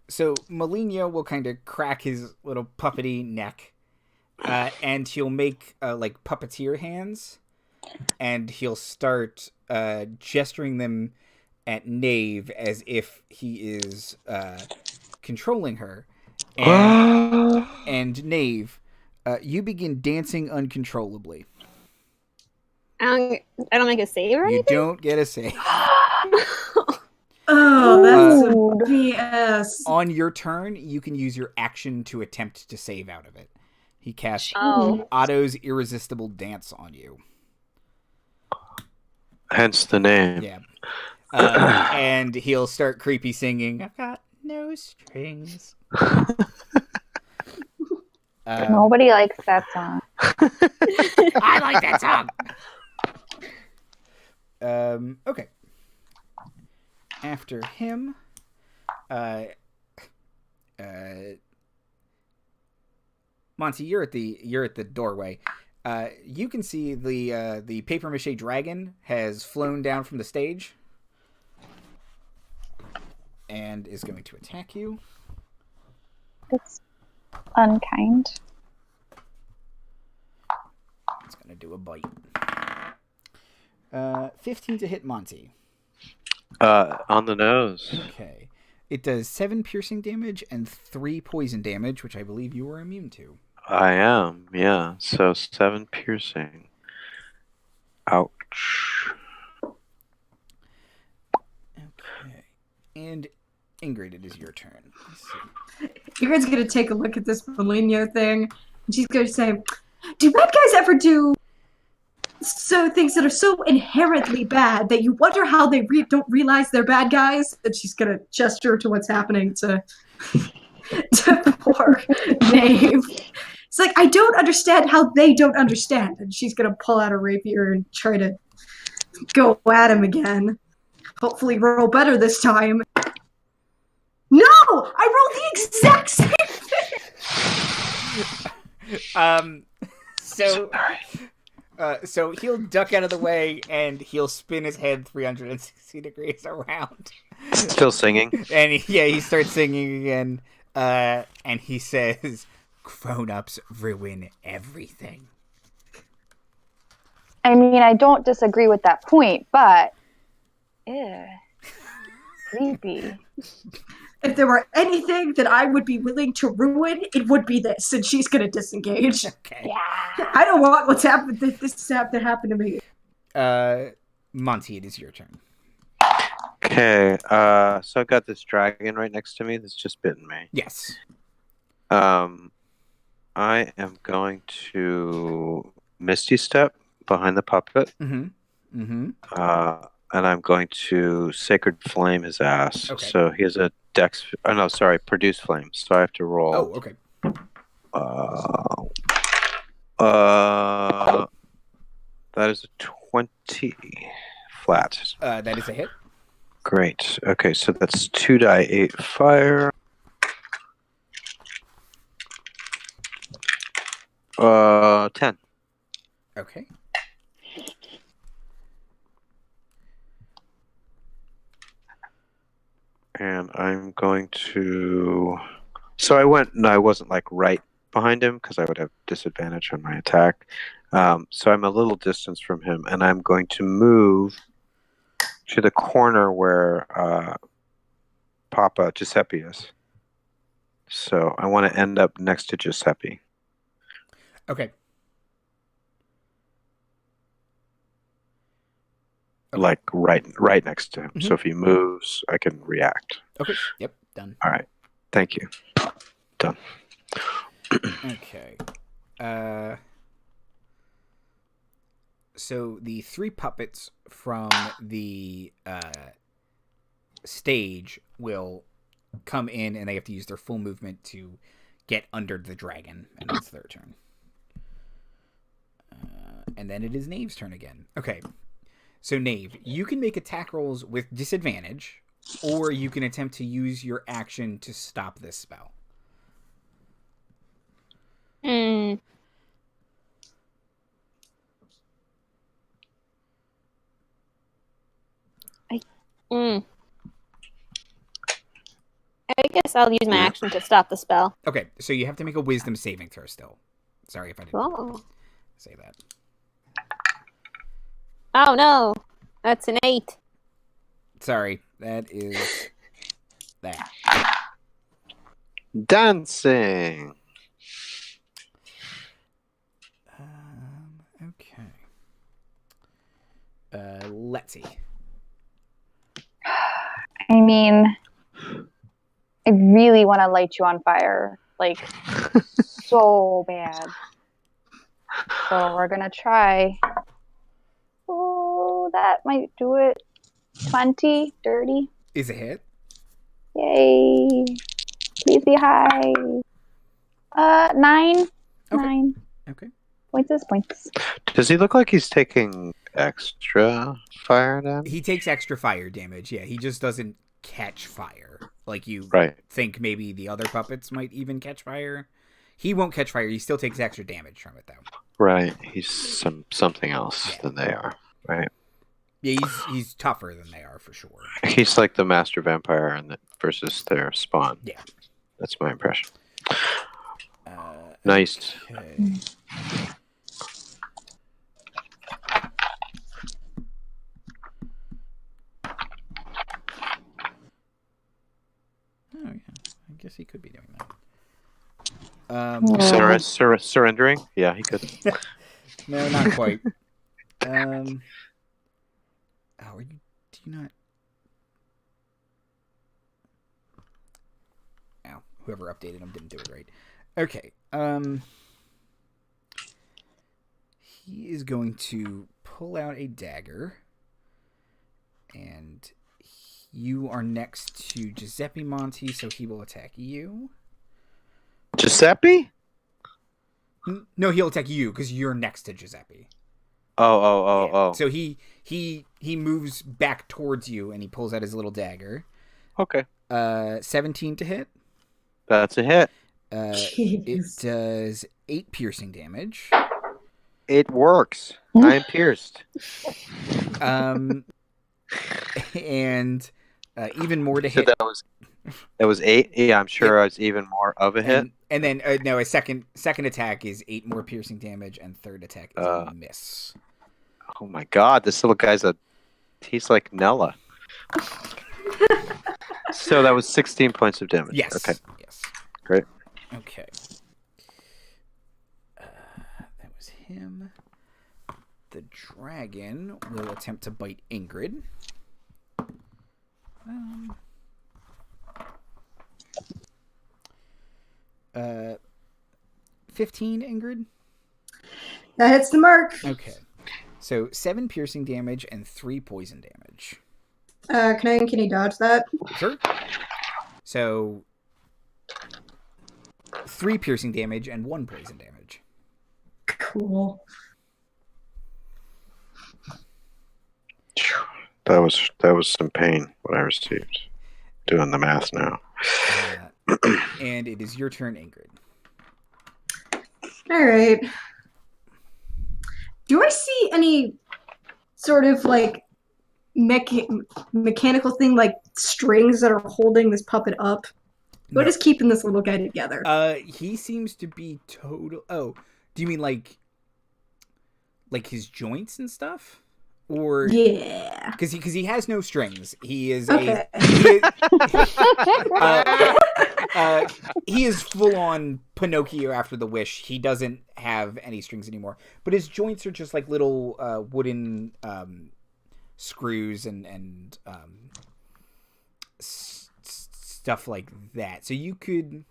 A: So Maligno will kind of crack his little puppety neck, and he'll make like puppeteer hands, and he'll start gesturing them at Knave as if he is controlling her. And Knave, you begin dancing uncontrollably.
D: I don't make a save or anything?
A: You don't get a save.
E: Oh, that's a BS.
A: On your turn, you can use your action to attempt to save out of it. He casts Otto's Irresistible Dance on you.
B: Hence the name.
A: Yeah. And he'll start creepy singing, I've got no strings.
C: Nobody likes that song.
A: I like that song. Okay. After him, Monty, you're at the doorway. You can see the paper mache dragon has flown down from the stage and is going to attack you.
C: It's unkind.
A: It's going to do a bite. 15 to hit Monty.
B: On the nose.
A: Okay. It does 7 piercing damage and 3 poison damage, which I believe you are immune to.
B: I am, yeah. So 7 piercing. Ouch.
A: Okay. And Ingrid, it is your turn. Let's see.
E: Ingrid's gonna take a look at this Maligno thing, and she's gonna say, do bad guys ever do things that are so inherently bad that you wonder how they don't realize they're bad guys? And she's gonna gesture to what's happening to poor Knave. It's like, I don't understand how they don't understand. And she's gonna pull out a rapier and try to go at him again. Hopefully roll better this time. No! I rolled the exact same thing!
A: So he'll duck out of the way and he'll spin his head 360 degrees around.
B: Still singing.
A: And he starts singing again. And he says, grown-ups ruin everything.
C: I mean, I don't disagree with that point, but creepy.
E: If there were anything that I would be willing to ruin, it would be this, and she's gonna disengage.
A: Okay.
C: Yeah.
E: I don't want what's happened. This to happen to me.
A: Monty, it is your turn.
B: Okay, so I've got this dragon right next to me that's just bitten me.
A: Yes.
B: I am going to Misty Step behind the puppet.
A: Mm-hmm. Mm-hmm.
B: And I'm going to Sacred Flame his ass.
A: Okay.
B: So he has a dex. Oh, no, sorry, Produce Flame. So I have to roll.
A: Oh, okay.
B: That is a 20 flat.
A: That is a hit.
B: Great. Okay, so that's 2d8 fire. 10.
A: Okay.
B: And I'm going to. So I wasn't like right behind him because I would have disadvantage on my attack. So I'm a little distance from him, and I'm going to move to the corner where Papa Giuseppe is. So I want to end up next to Giuseppe.
A: Okay.
B: Like right next to him.
A: Mm-hmm.
B: So if he moves, I can react.
A: Okay. Yep. Done.
B: All right. Thank you. Done.
A: Okay. So the three puppets from the stage will come in, and they have to use their full movement to get under the dragon, and it's their turn. And then it is Knave's turn again. Okay. So, Knave, you can make attack rolls with disadvantage, or you can attempt to use your action to stop this spell.
D: I guess I'll use my action to stop the spell.
A: Okay, so you have to make a wisdom saving throw still. Sorry if I didn't say that.
D: Oh no, that's an 8.
A: Sorry, that is that.
B: Dancing.
A: Okay. Letsy.
C: I mean, I really want to light you on fire, like so bad. So we're gonna try. Oh, that might do it. 20, dirty.
A: Is a hit.
C: Yay! Please be high. 9.
A: Okay.
C: 9.
A: Okay.
C: Points is points.
B: Does he look like he's taking extra fire damage?
A: He takes extra fire damage, yeah. He just doesn't catch fire. Like you think maybe the other puppets might even catch fire. He won't catch fire. He still takes extra damage from it, though.
B: Right. He's something else than they are. Right.
A: Yeah, he's tougher than they are, for sure.
B: He's like the master vampire versus their spawn.
A: Yeah.
B: That's my impression. Nice.
A: Okay. Oh, yeah. I guess he could be doing that.
B: Surrendering? Yeah, he could.
A: No, not quite. Do you not? Ow, whoever updated him didn't do it right. Okay. He is going to pull out a dagger, and you are next to Giuseppe Monty, so he will attack you.
B: Giuseppe?
A: No, he'll attack you because you're next to Giuseppe.
B: Oh.
A: So he moves back towards you, and he pulls out his little dagger.
B: Okay.
A: 17 to hit.
B: That's a hit.
A: It does 8 piercing damage.
B: It works. I am pierced.
A: And even more to
B: So
A: hit.
B: that was 8. Yeah, I'm sure it's even more of a hit.
A: And then a second attack is 8 more piercing damage, and third attack is a miss.
B: Oh my god, this little guy's he's like Nella. So that was 16 points of damage.
A: Yes.
B: Okay.
A: Yes.
B: Great.
A: Okay. That was him. The dragon will attempt to bite Ingrid. 15, Ingrid?
E: That hits the mark.
A: Okay. So 7 piercing damage and 3 poison damage.
E: Can he dodge that?
A: Sure. So 3 piercing damage and 1 poison damage.
E: Cool.
B: That was some pain what I received. Doing the math now.
A: And it is your turn, Ingrid.
E: All right. Do I see any sort of like mechanical thing, like strings that are holding this puppet up? What is keeping this little guy together?
A: He seems to be total. Oh, do you mean like his joints and stuff? Or
E: yeah,
A: because he has no strings. He is
E: okay.
A: He is full on Pinocchio after the wish. He doesn't have any strings anymore, but his joints are just like little wooden screws and stuff like that. So you could,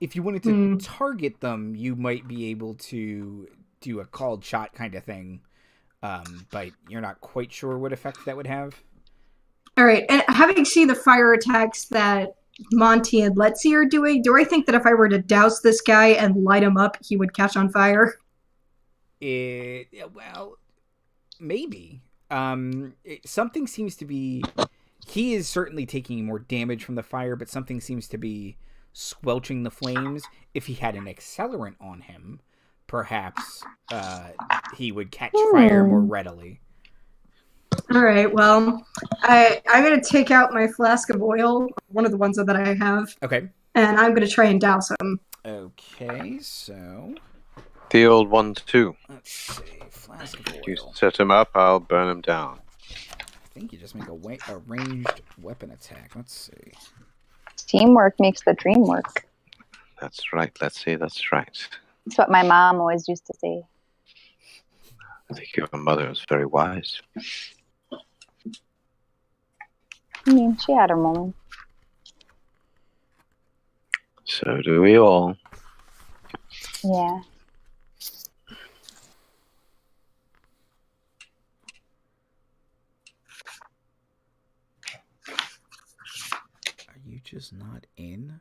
A: if you wanted to target them, you might be able to do a called shot kind of thing. But you're not quite sure what effect that would have.
E: All right, and having seen the fire attacks that Monty and Letsy are doing, do I think that if I were to douse this guy and light him up, he would catch on fire?
A: Well, maybe. Something seems to be... He is certainly taking more damage from the fire, but something seems to be squelching the flames. If he had an accelerant on him, perhaps he would catch fire more readily.
E: All right, well, I'm going to take out my flask of oil, one of the ones that I have.
A: Okay.
E: And I'm going to try and douse him.
A: Okay, so...
B: The old one, too.
A: Let's see. Flask of oil.
B: You set him up, I'll burn him down.
A: I think you just make a ranged weapon attack. Let's see.
C: Teamwork makes the dream work.
B: That's right, Letsy, that's right.
C: That's what my mom always used to say.
B: I think your mother was very wise.
C: I mean, she had her moment.
B: So do we all.
C: Yeah.
A: Are you just not in?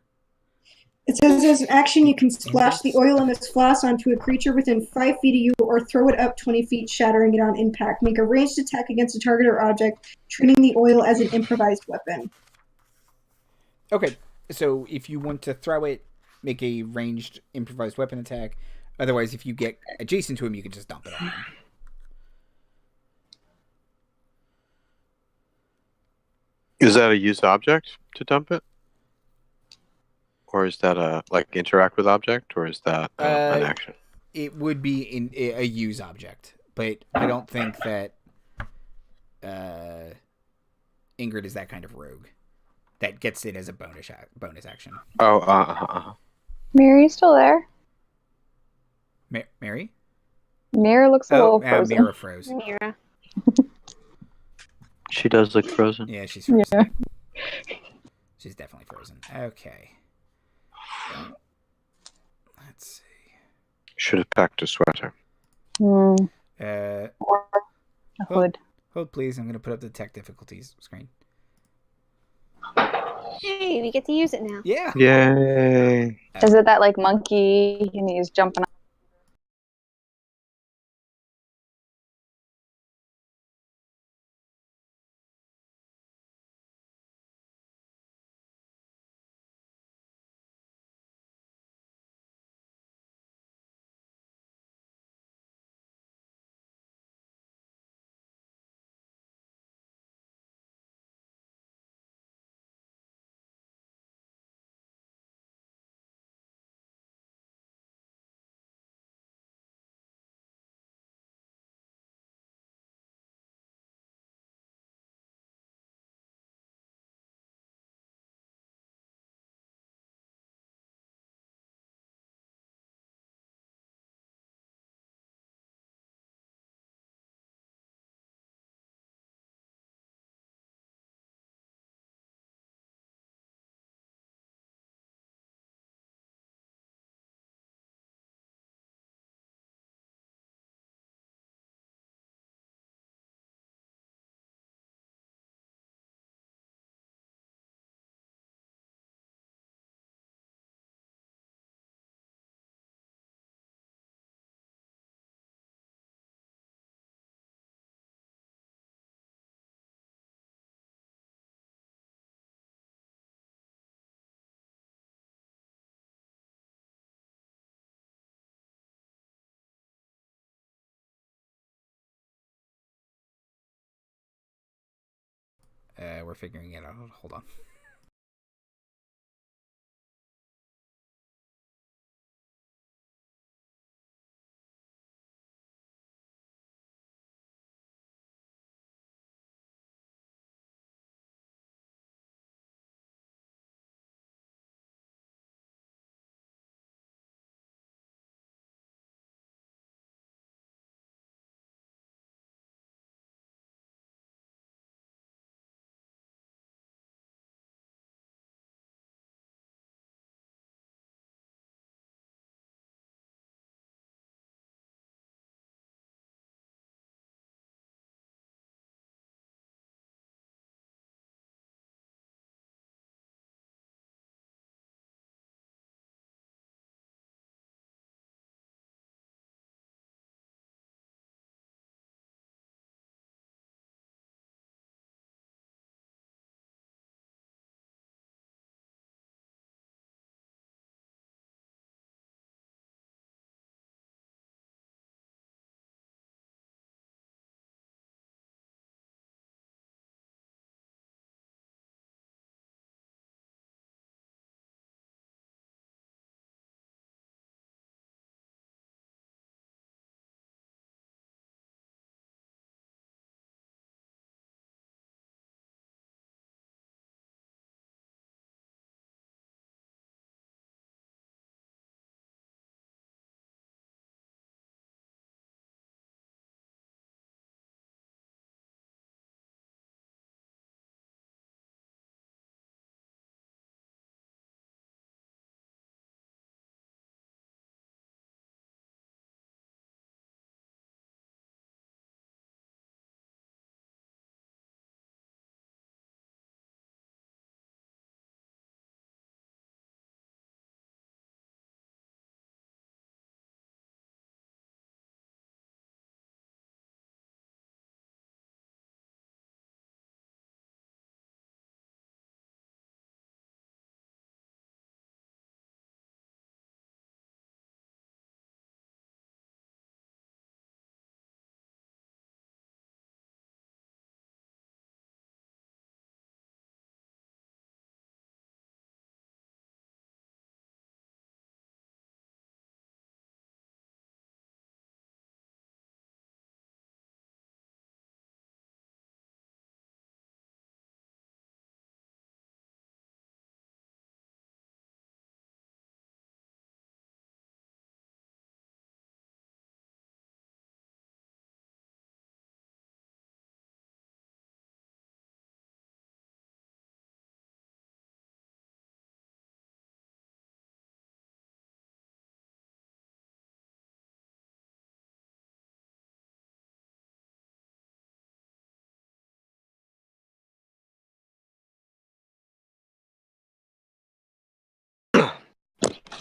E: It says as an action, you can splash the oil in this flask onto a creature within 5 feet of you or throw it up 20 feet, shattering it on impact. Make a ranged attack against a target or object, treating the oil as an improvised weapon.
A: Okay, so if you want to throw it, make a ranged improvised weapon attack. Otherwise, if you get adjacent to him, you can just dump it on him.
B: Is that a used object to dump it? Or is that a, interact with object? Or is that an action?
A: It would be in a use object, but I don't think that Ingrid is that kind of rogue that gets it as a bonus action.
B: Oh,
C: Mary, you still there?
A: Mary?
C: Mira looks a little frozen.
A: Mira froze.
D: Mira.
B: She does look frozen.
A: Yeah, she's frozen. Yeah. She's definitely frozen. Okay. Let's see.
B: Should have packed a sweater.
C: Or
A: a
C: hood.
A: Hold, please. I'm going to put up the tech difficulties screen.
D: Hey, we get to use it now.
A: Yeah.
B: Yay.
C: Is it that like monkey and he's jumping
A: We're figuring it out. Hold on.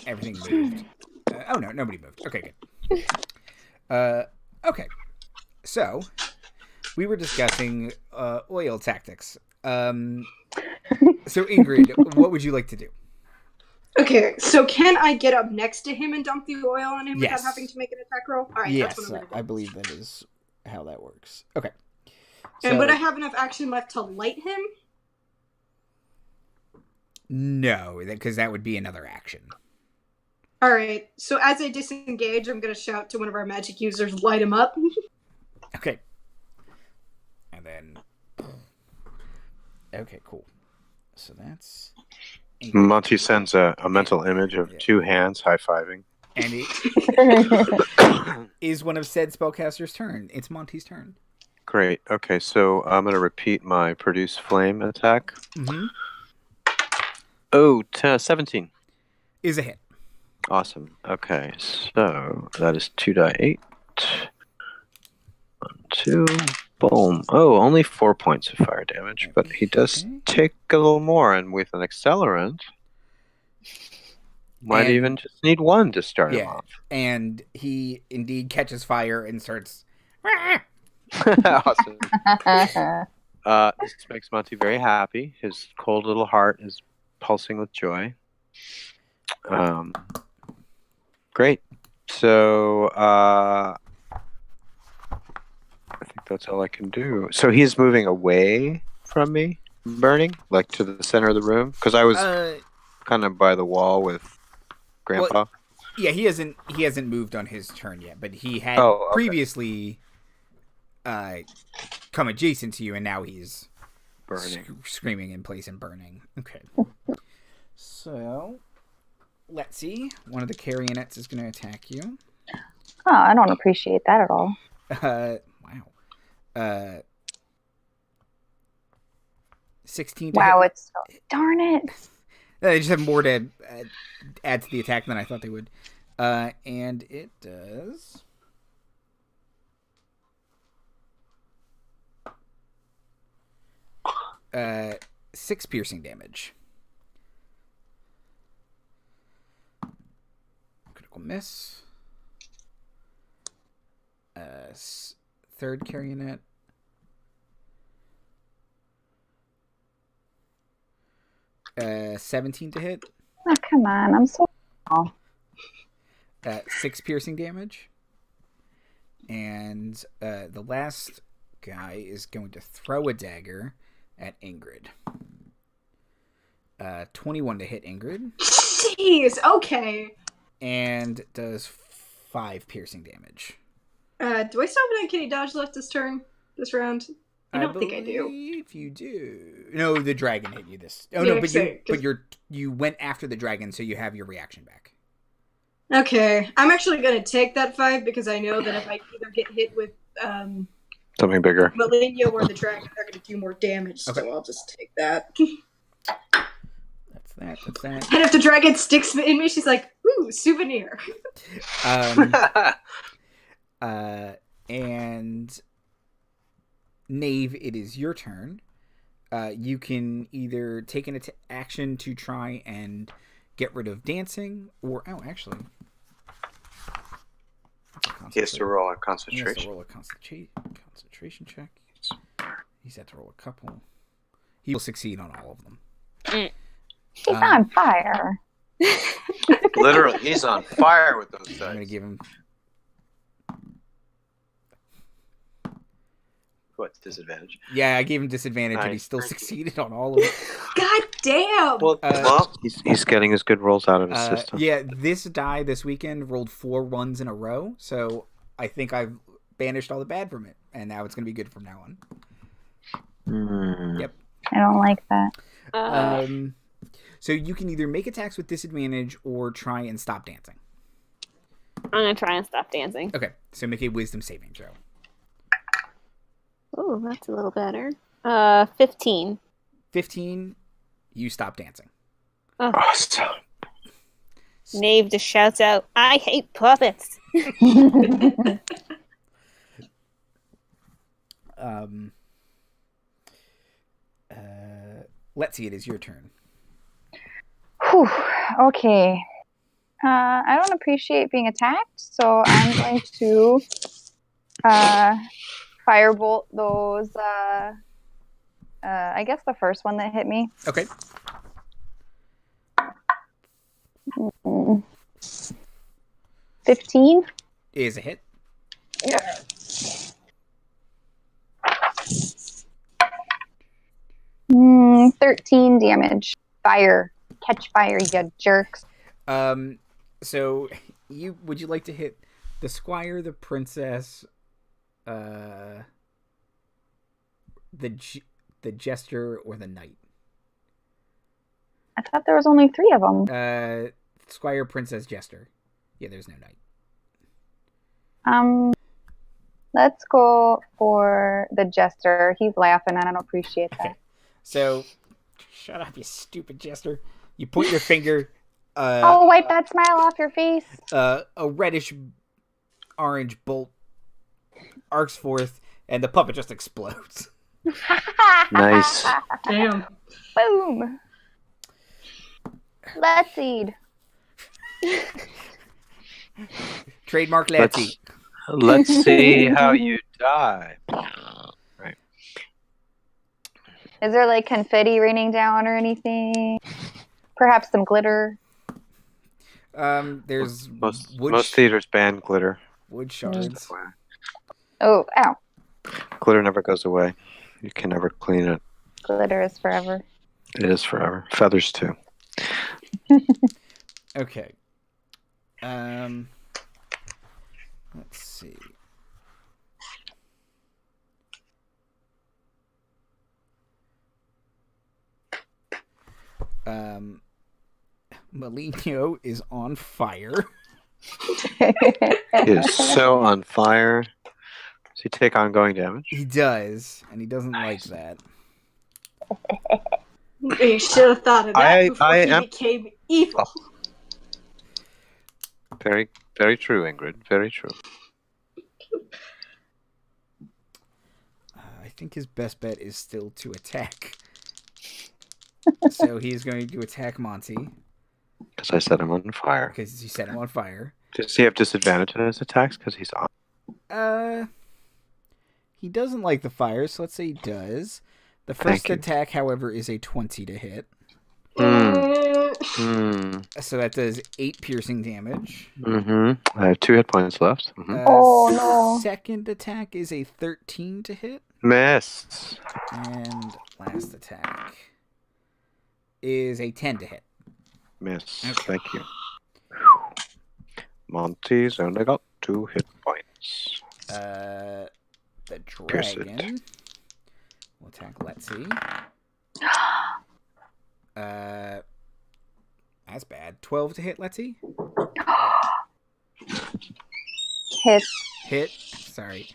A: Everything moved. Oh no, nobody moved. Okay, good. Okay, so we were discussing oil tactics. So Ingrid, what would you like to do?
E: Okay, so can I get up next to him and dump the oil on him
A: Yes.
E: without having to make an attack roll? All right,
A: Yes,
E: that's what I'm gonna do.
A: I believe that is how that works. Okay.
E: And would I have enough action left to light him?
A: No, because that would be another action.
E: All right, so as I disengage, I'm going to shout to one of our magic users, light him up.
A: Okay. And then... Okay, cool. So that's...
B: Monty sends a mental image of two hands high-fiving.
A: And it is one of said spellcaster's turn. It's Monty's turn.
B: Great. Okay, so I'm going to repeat my produce flame attack.
A: Mm-hmm.
B: Oh, 17.
A: Is a hit.
B: Awesome. Okay, so that is 2d8. 1, 2, boom. Oh, only 4 points of fire damage, but he does take a little more, and with an accelerant, might even just need 1 to start him off.
A: And he indeed catches fire and starts...
B: Awesome. This makes Monty very happy. His cold little heart is pulsing with joy. Great. So I think that's all I can do. So he's moving away from me? burning, like to the center of the room? Because I was kind of by the wall with Grandpa.
A: Well, yeah, he hasn't moved on his turn yet, but he had previously come adjacent to you, and now he's
B: burning,
A: screaming in place and burning. Okay. So, let's see. One of the carrionettes is going to attack you.
C: Oh, I don't appreciate that at all.
A: Wow. 16 to
C: wow,
A: hit.
C: it's so... Darn it.
A: They just have more to add to the attack than I thought they would. And it does... 6 piercing damage. Critical miss. Third carrionet. 17 to hit.
C: Oh, come on. I'm so small.
A: 6 piercing damage. And the last guy is going to throw a dagger at Ingrid. 21 to hit Ingrid.
E: Jeez, okay.
A: And does 5 piercing damage.
E: Do I still have an uncanny dodge left this round? I don't think I do.
A: If you do, no, the dragon hit you this. Oh
E: yeah,
A: no, but you went after the dragon, so you have your reaction back.
E: Okay, I'm actually gonna take that 5 because I know that if I either get hit with
B: something bigger,
E: Maligno or the dragon, they're gonna do more damage.
A: Okay.
E: So I'll just take that.
A: That's that.
E: And if the dragon sticks in me, she's like, "Ooh, souvenir."
A: And Knave, it is your turn. You can either take an action to try and get rid of dancing, or actually,
B: he has to roll a concentration.
A: He has to roll a concentration check. He's had to roll a couple. He will succeed on all of them.
C: He's on fire.
B: Literally, he's on fire with those dice.
A: I'm going to give him...
B: What, disadvantage?
A: Yeah, I gave him disadvantage, and he still succeeded on all of them.
E: God damn!
B: Well, he's getting his good rolls out of his system.
A: Yeah, this die this weekend rolled 4 ones in a row, so I think I've banished all the bad from it, and now it's going to be good from now on. Yep.
C: I don't like that.
A: So you can either make attacks with disadvantage or try and stop dancing.
D: I'm going to try and stop dancing.
A: Okay, so make a wisdom saving throw.
D: Oh, that's a little better. 15.
A: 15, you stop dancing.
D: Oh.
B: Awesome.
D: Knave just shouts out, "I hate puppets!"
A: Letsy, it is your turn.
C: Whew, okay. I don't appreciate being attacked, so I'm going to firebolt those. I guess the first one that hit me.
A: Okay.
C: 15
A: is a hit.
C: Yeah. Mm, 13 damage. Fire. Catch fire, you jerks.
A: So would you like to hit the squire, the princess, the jester, or the knight?
C: I thought there was only 3 of them.
A: Squire, princess, jester. Yeah, there's no knight.
C: Let's go for the jester. He's laughing, and I don't appreciate that.
A: Okay. So, shut up, you stupid jester. You point your finger.
C: I'll wipe that smile off your face.
A: A reddish orange bolt arcs forth, and the puppet just explodes.
B: Nice.
E: Damn.
C: Boom. Let's eat.
A: Trademark Letsy.
B: Let's see how you die. Right.
C: Is there like confetti raining down or anything? Perhaps some glitter.
A: There's
B: most theaters ban glitter.
A: Wood shards.
C: Oh, ow.
B: Glitter never goes away. You can never clean it.
C: Glitter is forever.
B: It is forever. Feathers too.
A: Okay. Let's see. Maligno is on fire.
B: He is so on fire. Does he take ongoing damage?
A: He does, and he doesn't like that.
E: You should have thought of that before he became evil.
B: Oh. Very, very true, Ingrid. Very true.
A: I think his best bet is still to attack. So he's going to attack Monty.
B: Because I set him on fire.
A: Because you set him on fire.
B: Does he have disadvantage on his attacks because he's on?
A: He doesn't like the fire, so let's say he does. The first attack, however, is a 20 to hit. So that does 8 piercing damage.
B: I have 2 hit points left.
C: Oh, no.
A: Second attack is a 13 to hit.
B: Missed.
A: And last attack is a 10 to hit.
B: Miss.
A: Okay.
B: Thank you. Monty's only got 2 hit points.
A: The dragon will attack Letsy. That's bad. 12 to hit, Letsy? Hit. Sorry.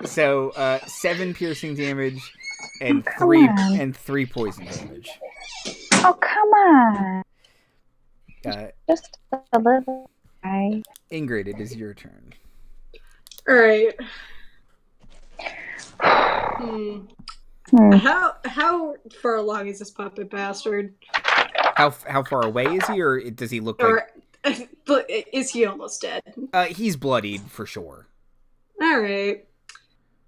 A: So 7 piercing damage and three poison damage.
C: Oh, come on. Just a little.
A: Ingrid, it is your turn.
E: All right. How far along is this puppet bastard?
A: How far away is he, or does he look like?
E: Or is he almost dead?
A: He's bloodied for sure.
E: All right.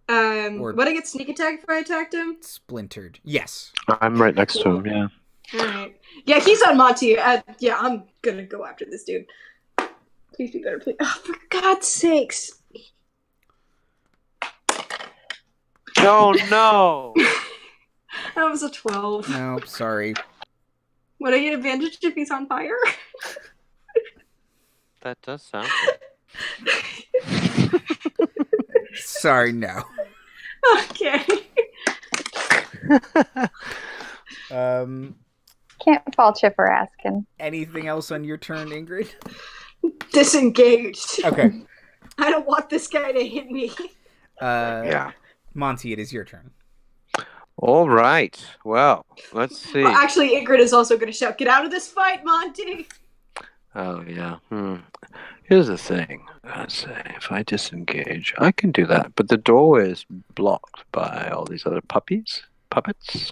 E: Would I get sneak attack if I attacked him?
A: Splintered. Yes.
B: I'm right next to him. Yeah.
E: All right. Yeah, he's on Monty. Yeah, I'm gonna go after this dude. Please be better, please. Oh, for God's sakes!
B: Oh no!
E: That was a 12.
A: No, sorry.
E: Would I get advantage if he's on fire?
B: That does sound
A: Sorry, no.
E: Okay.
C: Can't fault you for asking.
A: Anything else on your turn, Ingrid?
E: Disengaged.
A: Okay.
E: I don't want this guy to hit me.
B: yeah.
A: Monty, it is your turn.
B: All right. Well, let's see.
E: Well, actually, Ingrid is also going to shout, "Get out of this fight, Monty!"
B: Oh, yeah. Here's the thing. Let's say if I disengage, I can do that, but the doorway is blocked by all these other puppets. Is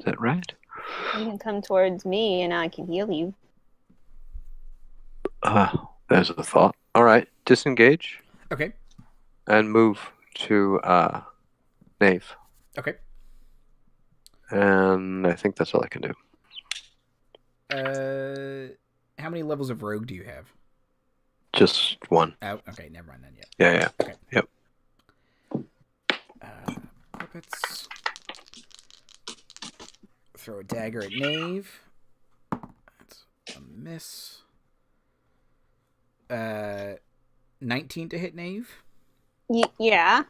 B: that right?
D: You can come towards me and I can heal you.
B: There's a thought. All right. Disengage.
A: Okay.
B: And move to Knave.
A: Okay.
B: And I think that's all I can do.
A: How many levels of rogue do you have?
B: Just 1.
A: Oh, okay. Never mind then.
B: Yeah.
A: Okay.
B: Yep.
A: Puppets. Throw a dagger at Knave. That's a miss. 19 to hit Knave.
D: Yeah.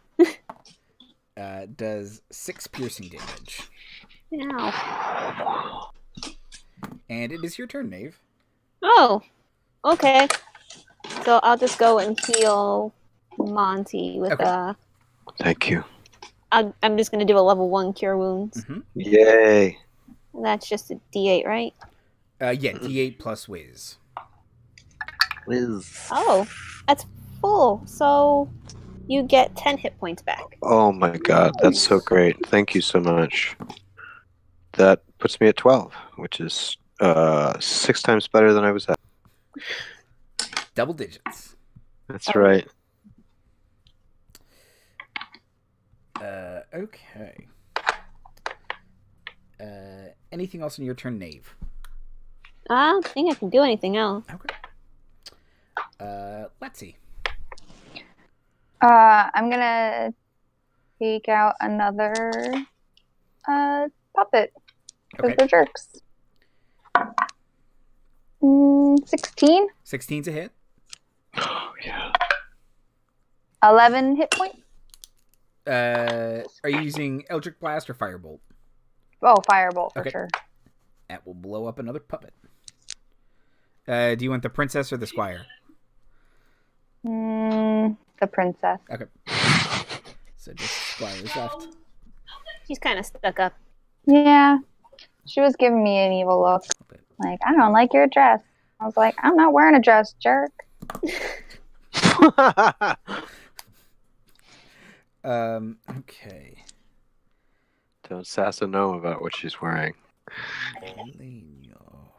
A: Does 6 piercing damage.
D: Ow.
A: And it is your turn, Knave.
D: Oh, okay. So I'll just go and heal Monty with
B: Thank you.
D: I'm just going to do a level 1 cure wounds.
A: Mm-hmm.
B: Yay.
D: That's just a D8, right?
A: Yeah, D8 plus whiz.
B: Liz.
D: Oh, that's full. So you get 10 hit points back.
B: Oh my god, that's so great. Thank you so much. That puts me at 12, which is 6 times better than I was at.
A: Double digits.
B: That's right.
A: Okay. Anything else on your turn, Knave?
D: I don't think I can do anything else.
A: Okay. Letsy.
C: I'm gonna take out another puppet because
A: Okay.
C: they're jerks. 16.
A: 16's a hit.
B: Oh, yeah.
C: 11 hit points.
A: Are you using Eldritch Blast or Firebolt?
C: Oh, firebolt for
A: Okay.
C: sure.
A: That will blow up another puppet. Do you want the princess or the squire?
C: The princess.
A: Okay. So just squires left.
D: She's kind of stuck up.
C: Yeah. She was giving me an evil look. Like, I don't like your dress. I was like, I'm not wearing a dress, jerk.
A: Okay.
B: Don't Sassa know about what she's wearing.
A: Maligno.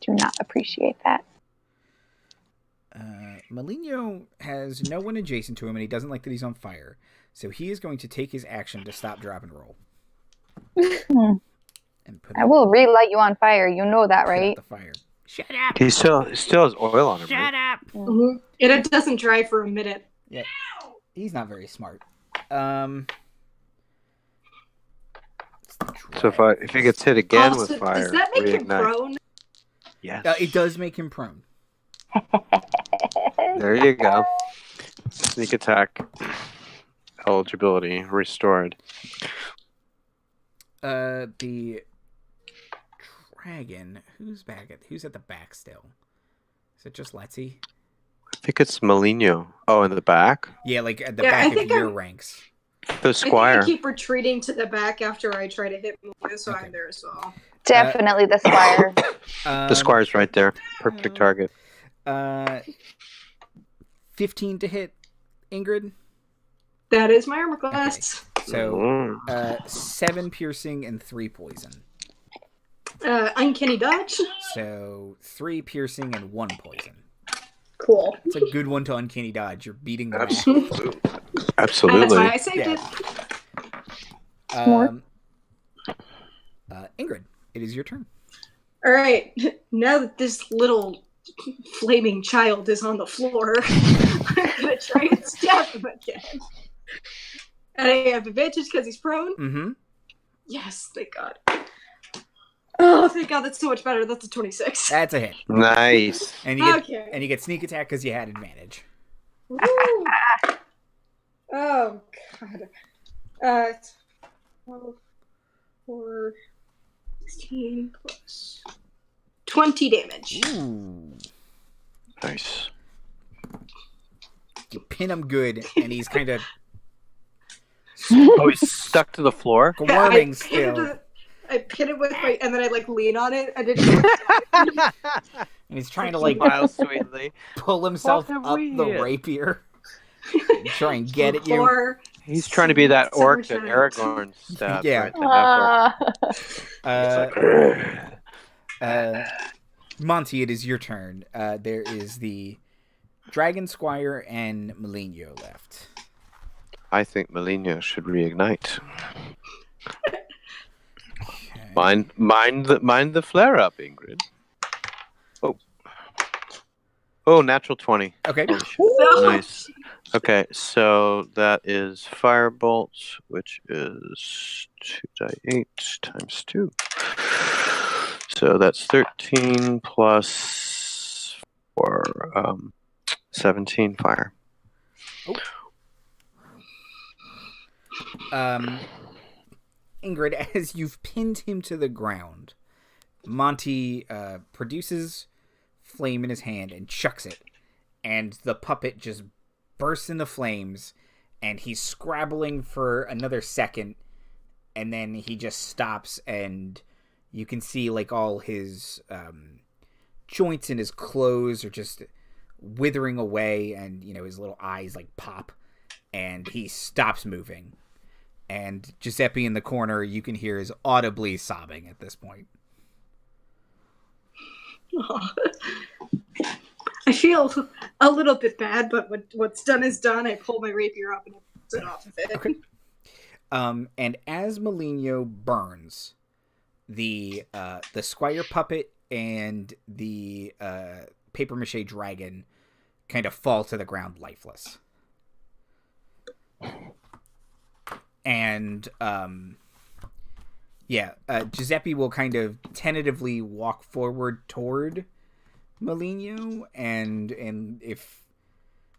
C: Do not appreciate that.
A: Maligno has no one adjacent to him, and he doesn't like that he's on fire. So he is going to take his action to stop, drop, and roll. And put
C: I will relight you on fire. You know that,
A: put out
C: right?
A: the fire. Shut up!
B: He still has oil on him,
A: Shut
B: right?
A: up!
E: Mm-hmm. It doesn't dry for a minute.
A: Yeah, he's not very smart.
B: So if he gets hit again with fire,
E: does that make him
B: reignite.
E: prone?
B: Yes.
A: It does make him prone.
B: There you go. Sneak attack. Eligibility restored.
A: The dragon. Who's at the back still? Is it just Letsy?
B: I think it's Maligno. Oh, in the back?
A: Yeah, like at the
E: Yeah, I
A: back of
E: think
A: your
E: I'm-
A: ranks.
B: The squire.
E: I think I keep retreating to the back after I try to hit Maligno, so
A: Okay.
E: I'm there as well.
C: Definitely the squire.
B: The squire's right there. Perfect target.
A: 15 to hit, Ingrid.
E: That is my armor class.
A: So 7 piercing and 3 poison.
E: Uncanny dodge.
A: So 3 piercing and 1 poison.
E: Cool.
A: It's a good one to uncanny dodge. You're beating the math.
B: Absolutely.
E: That's
B: Absolutely.
E: why I saved
A: Yeah.
E: it.
A: Ingrid, it is your turn.
E: All right. Now that this little flaming child is on the floor, I'm gonna try and stab him again. And I have advantage because he's prone.
A: Mm-hmm.
E: Yes, thank God. Oh, thank God, that's so much better. That's a 26.
A: That's a hit.
B: Nice.
A: And you get
E: Okay.
A: and you get sneak attack because you had advantage.
E: Woo. Oh, God. 12, 4, 16 plus 20 damage.
A: Ooh.
B: Nice.
A: You pin him good, and he's kind of
B: Oh, he's stuck to the floor?
A: squirming still.
E: I pin it with my, and then I like lean on it. I didn't.
A: And he's trying to like
B: Smile sweetly.
A: pull himself
B: What have
A: up
B: we
A: the
B: here?
A: rapier. And try and get at you.
E: Floor.
B: He's trying to be that
E: So
B: orc
E: much
B: that
E: better.
B: Aragorn stabbed.
A: Yeah.
B: Right,
A: Monty, it is your turn. There is the Dragon Squire and Maligno left.
B: I think Maligno should reignite.
A: Okay.
B: Mind the flare up, Ingrid. Oh, natural 20.
A: Okay.
B: Holy shit.
E: No.
B: Nice. Okay, so that is Firebolt, which is 2d8 times 2. So that's 13 plus 4, 17 fire.
A: Ingrid, as you've pinned him to the ground, Monty produces flame in his hand and chucks it, and the puppet just bursts into flames, and he's scrabbling for another second, and then he just stops, and you can see like all his joints in his clothes are just withering away, and you know his little eyes like pop, and he stops moving. And Giuseppe in the corner, you can hear, is audibly sobbing at this point.
E: I feel a little bit bad, but what's done is done. I pull my rapier up and I pull it off of it.
A: Okay. And as Maligno burns, the squire puppet and the papier-mâché dragon kind of fall to the ground lifeless. And Giuseppe will kind of tentatively walk forward toward Maligno, and if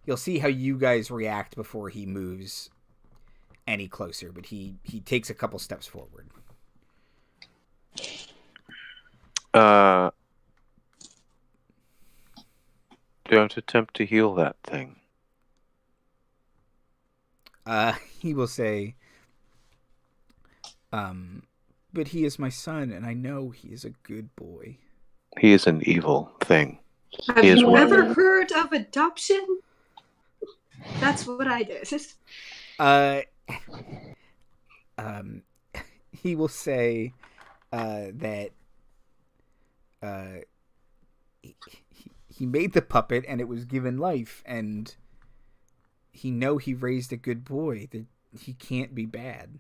A: you'll see how you guys react before he moves any closer, but he takes a couple steps forward.
B: Don't attempt to heal that thing.
A: He will say, but he is my son, and I know he is a good boy.
B: He is an evil thing.
E: Have you ever heard of adoption? That's what I did.
A: He will say that he made the puppet and it was given life, and he raised a good boy, that he can't be bad.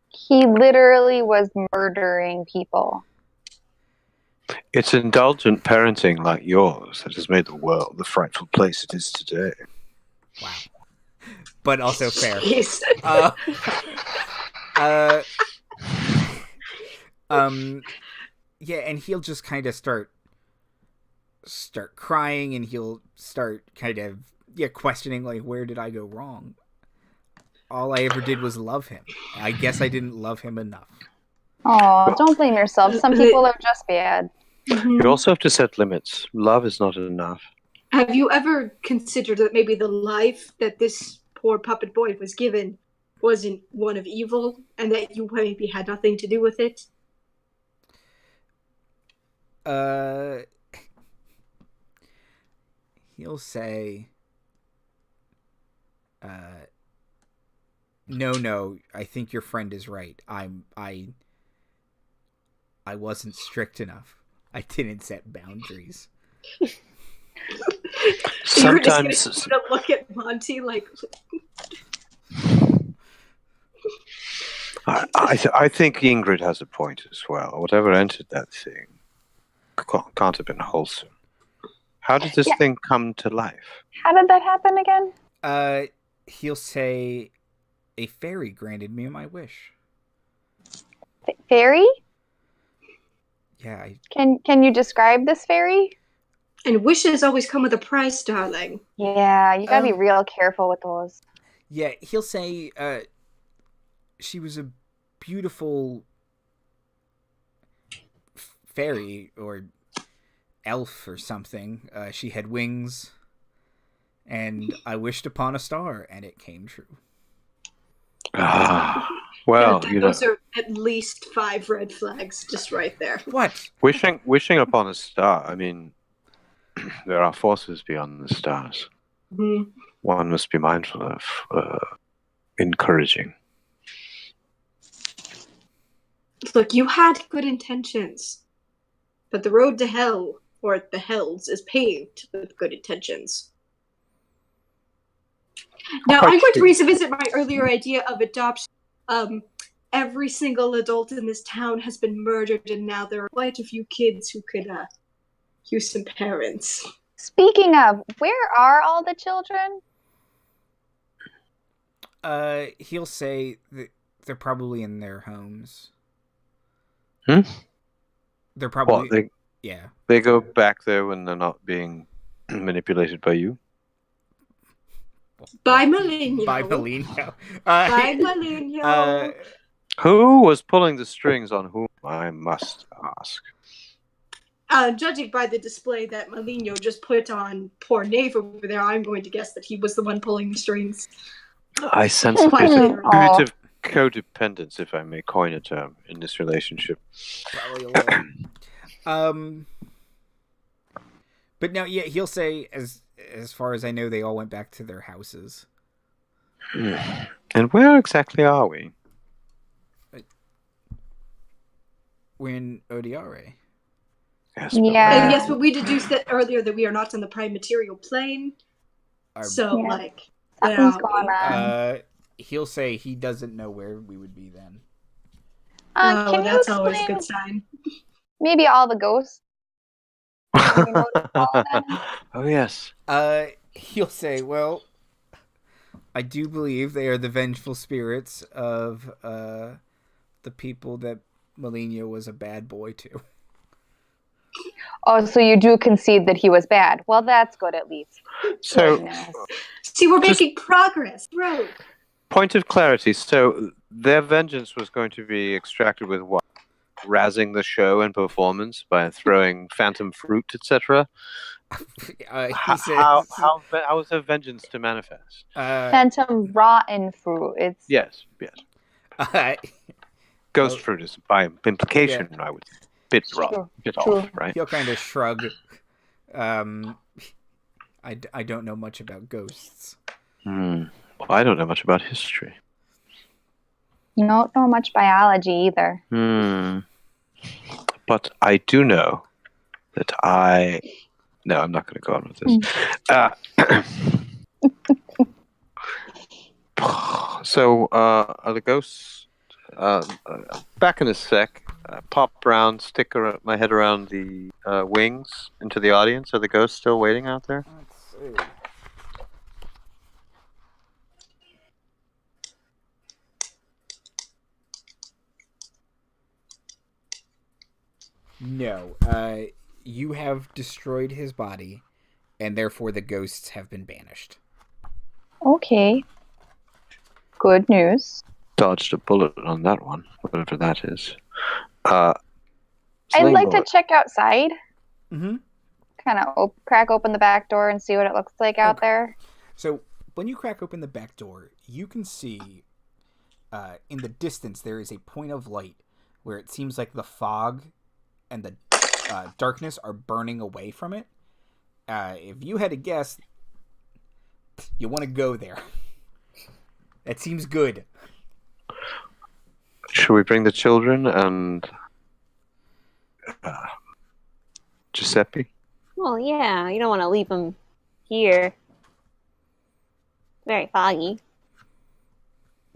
C: He literally was murdering people.
B: It's indulgent parenting like yours that has made the world the frightful place it is today.
A: Wow. But also fair. Yeah, and he'll just kind of start crying, and he'll start kind of questioning, like, where did I go wrong? All I ever did was love him. I guess I didn't love him enough.
C: Oh, don't blame yourself. Some people are just bad.
B: You also have to set limits. Love is not enough.
E: Have you ever considered that maybe the life that this poor puppet boy was given wasn't one of evil, and that you maybe had nothing to do with it?
A: He'll say, no, I think your friend is right. I wasn't strict enough. I didn't set boundaries.
B: Sometimes
E: you're just gonna look at Monty like.
B: I think Ingrid has a point as well. Whatever entered that thing can't have been wholesome. How did this thing come to life?
C: How did that happen again?
A: He'll say, a fairy granted me my wish.
C: Fairy?
A: Yeah.
C: Can you describe this fairy?
E: And wishes always come with a price, darling.
C: Yeah, you gotta be real careful with those.
A: Yeah, he'll say, she was a beautiful fairy or elf or something. She had wings, and I wished upon a star, and it came true.
B: Well,
E: those are at least 5 red flags just right there.
A: What?
B: Wishing upon a star. I mean, there are forces beyond the stars.
E: Mm-hmm.
B: One must be mindful of encouraging.
E: Look, you had good intentions, but the road to hell, or the hells, is paved with good intentions. Now, I'm going to revisit my earlier idea of adoption. Every single adult in this town has been murdered, and now there are quite a few kids who could use some parents.
C: Speaking of, where are all the children?
A: He'll say that they're probably in their homes. They're probably...
B: They go back there when they're not being manipulated by you?
E: By Maligno.
A: By Maligno.
E: By Maligno.
B: Who was pulling the strings on whom, I must ask?
E: Judging by the display that Maligno just put on poor Knave over there, I'm going to guess that he was the one pulling the strings.
B: I sense a bit of codependence, if I may coin a term, in this relationship.
A: Probably a little. But no, yeah, he'll say, as far as I know, they all went back to their houses.
B: And where exactly are we?
A: We're in Odiare.
B: Yes,
C: Yeah.
E: Yes, but we deduced that earlier that we are not on the prime material plane. Something's
C: going on.
A: He'll say he doesn't know where we would be then.
C: Can you
E: that's always a
C: explain
E: good sign.
C: maybe all the ghosts?
B: Oh, yes.
A: he'll say, well, I do believe they are the vengeful spirits of the people that Maligno was a bad boy to.
C: Oh, so you do concede that he was bad. Well, that's good at least.
B: So,
C: Goodness.
E: See, we're making progress. Right.
B: point of clarity. So, their vengeance was going to be extracted with what? Razzing the show and performance by throwing phantom fruit, etc.
A: He says,
B: How is their vengeance to manifest?
C: Phantom rotten fruit. It's
B: Yes. Ghost
A: Well,
B: fruit is by implication, I would say. Bit
C: True.
B: off, right?
A: he'll kind of shrug. I don't know much about ghosts.
B: Well, I don't know much about history.
C: You don't know much biology either.
B: But I do know that No, I'm not going to go on with this. So, are the ghosts... back in a sec. Pop around, my head around the wings into the audience. Are the ghosts still waiting out there?
A: Let's see. No. You have destroyed his body, and therefore the ghosts have been banished.
C: Okay. Good news.
B: Dodged a bullet on that one, whatever that is.
C: I'd
B: Sling
C: like
B: bullet.
C: to check outside.
A: Mm-hmm.
C: Kind of crack open the back door and see what it looks like out there.
A: So when you crack open the back door, you can see in the distance there is a point of light where it seems like the fog and the darkness are burning away from it. If you had to guess, you want to go there. That seems good.
B: Should we bring the children and Giuseppe?
D: Well, yeah, you don't want to leave them here. Very foggy.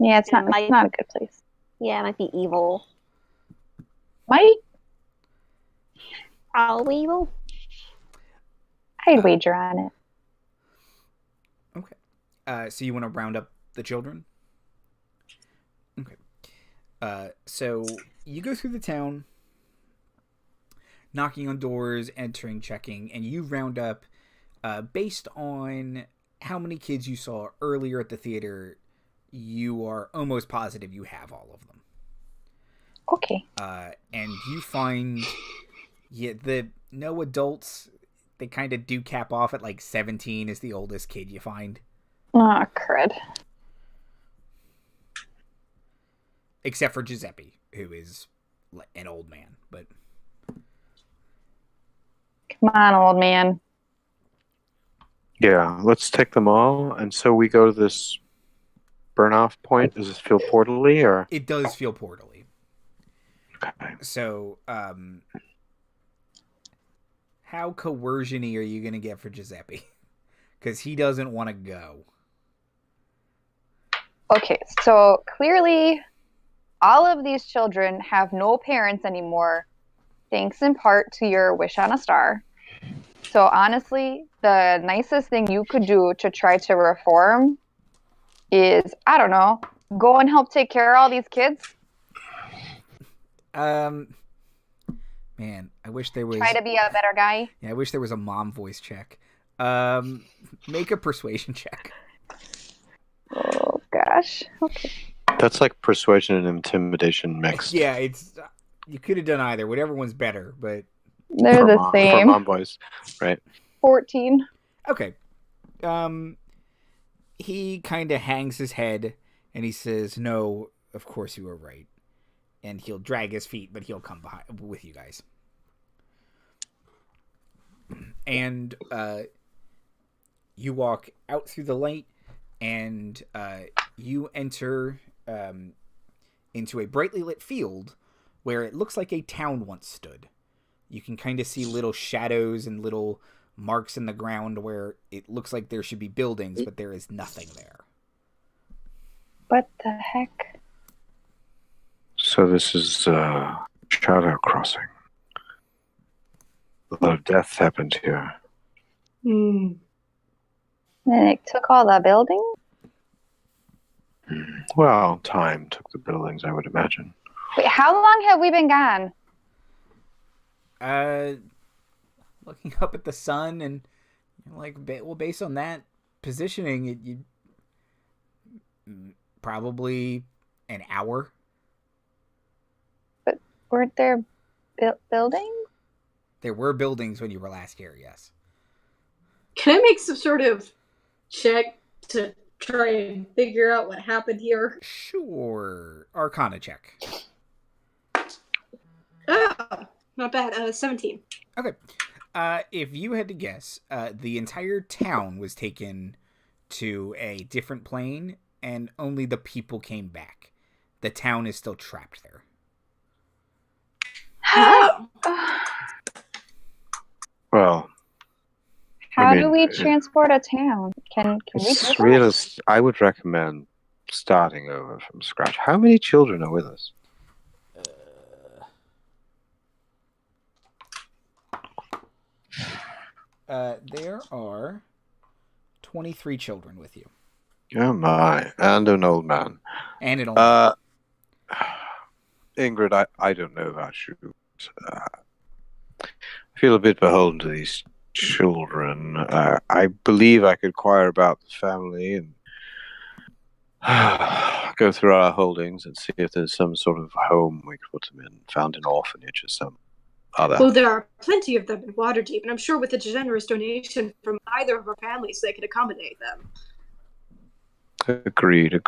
C: Yeah, it's not a good place.
D: Yeah, it might be evil.
C: Might.
D: Probably evil.
C: I'd wager on it.
A: Okay. So you want to round up the children? Okay. So you go through the town, knocking on doors, entering, checking, and you round up, based on how many kids you saw earlier at the theater, you are almost positive you have all of them.
C: Okay.
A: And you find no adults. They kind of do cap off at like 17 is the oldest kid you find.
C: Oh, crud.
A: Except for Giuseppe, who is an old man. But
C: Come on, old man.
B: Yeah, let's take them all. And so we go to this burn-off point. Does this feel portally, or?
A: it does feel portally.
B: Okay.
A: So, how coercion-y are you going to get for Giuseppe? Because he doesn't want to go.
C: Okay, so clearly all of these children have no parents anymore, thanks in part to your wish on a star. So honestly, the nicest thing you could do to try to reform is, I don't know, go and help take care of all these kids.
A: Man, I wish there was...
C: Try to be a better guy.
A: Yeah, I wish there was a mom voice check. Make a persuasion check.
C: Oh, gosh. Okay.
B: That's like persuasion and intimidation mixed.
A: Yeah, it's... You could have done either. Whatever one's better, but...
C: They're
B: For
C: the
B: mom-
C: same.
B: For mom voice, right?
C: 14.
A: Okay. He kind of hangs his head, and he says, no, of course you were right. And he'll drag his feet, but he'll come behind with you guys. And you walk out through the light, and you enter into a brightly lit field where it looks like a town once stood. You can kind of see little shadows and little marks in the ground where it looks like there should be buildings, but there is nothing there.
C: What the heck?
B: So this is Shadow Crossing. A lot of death happened here.
E: Hmm.
C: And it took all the buildings?
B: Well, time took the buildings, I would imagine.
C: Wait, how long have we been gone?
A: Looking up at the sun and based on that positioning, you probably an hour.
C: But weren't there buildings?
A: There were buildings when you were last here, yes.
E: Can I make some sort of check to try and figure out what happened here?
A: Sure. Arcana check.
E: Oh, not bad. 17.
A: Okay. If you had to guess, the entire town was taken to a different plane, and only the people came back. The town is still trapped there.
E: Oh.
B: Well,
C: How
B: I mean,
C: do we transport a town? Can we do
B: it's
C: that?
B: realist. I would recommend starting over from scratch. How many children are with us?
A: There are 23 children with you.
B: Oh my, and an old man.
A: And an old man.
B: Ingrid, I don't know about you. I feel a bit beholden to these children. I believe I could inquire about the family and go through our holdings and see if there's some sort of home we could put them in, found an orphanage or some other.
E: Well, there are plenty of them in Waterdeep, and I'm sure with a generous donation from either of our families, they could accommodate them.
B: Agreed. I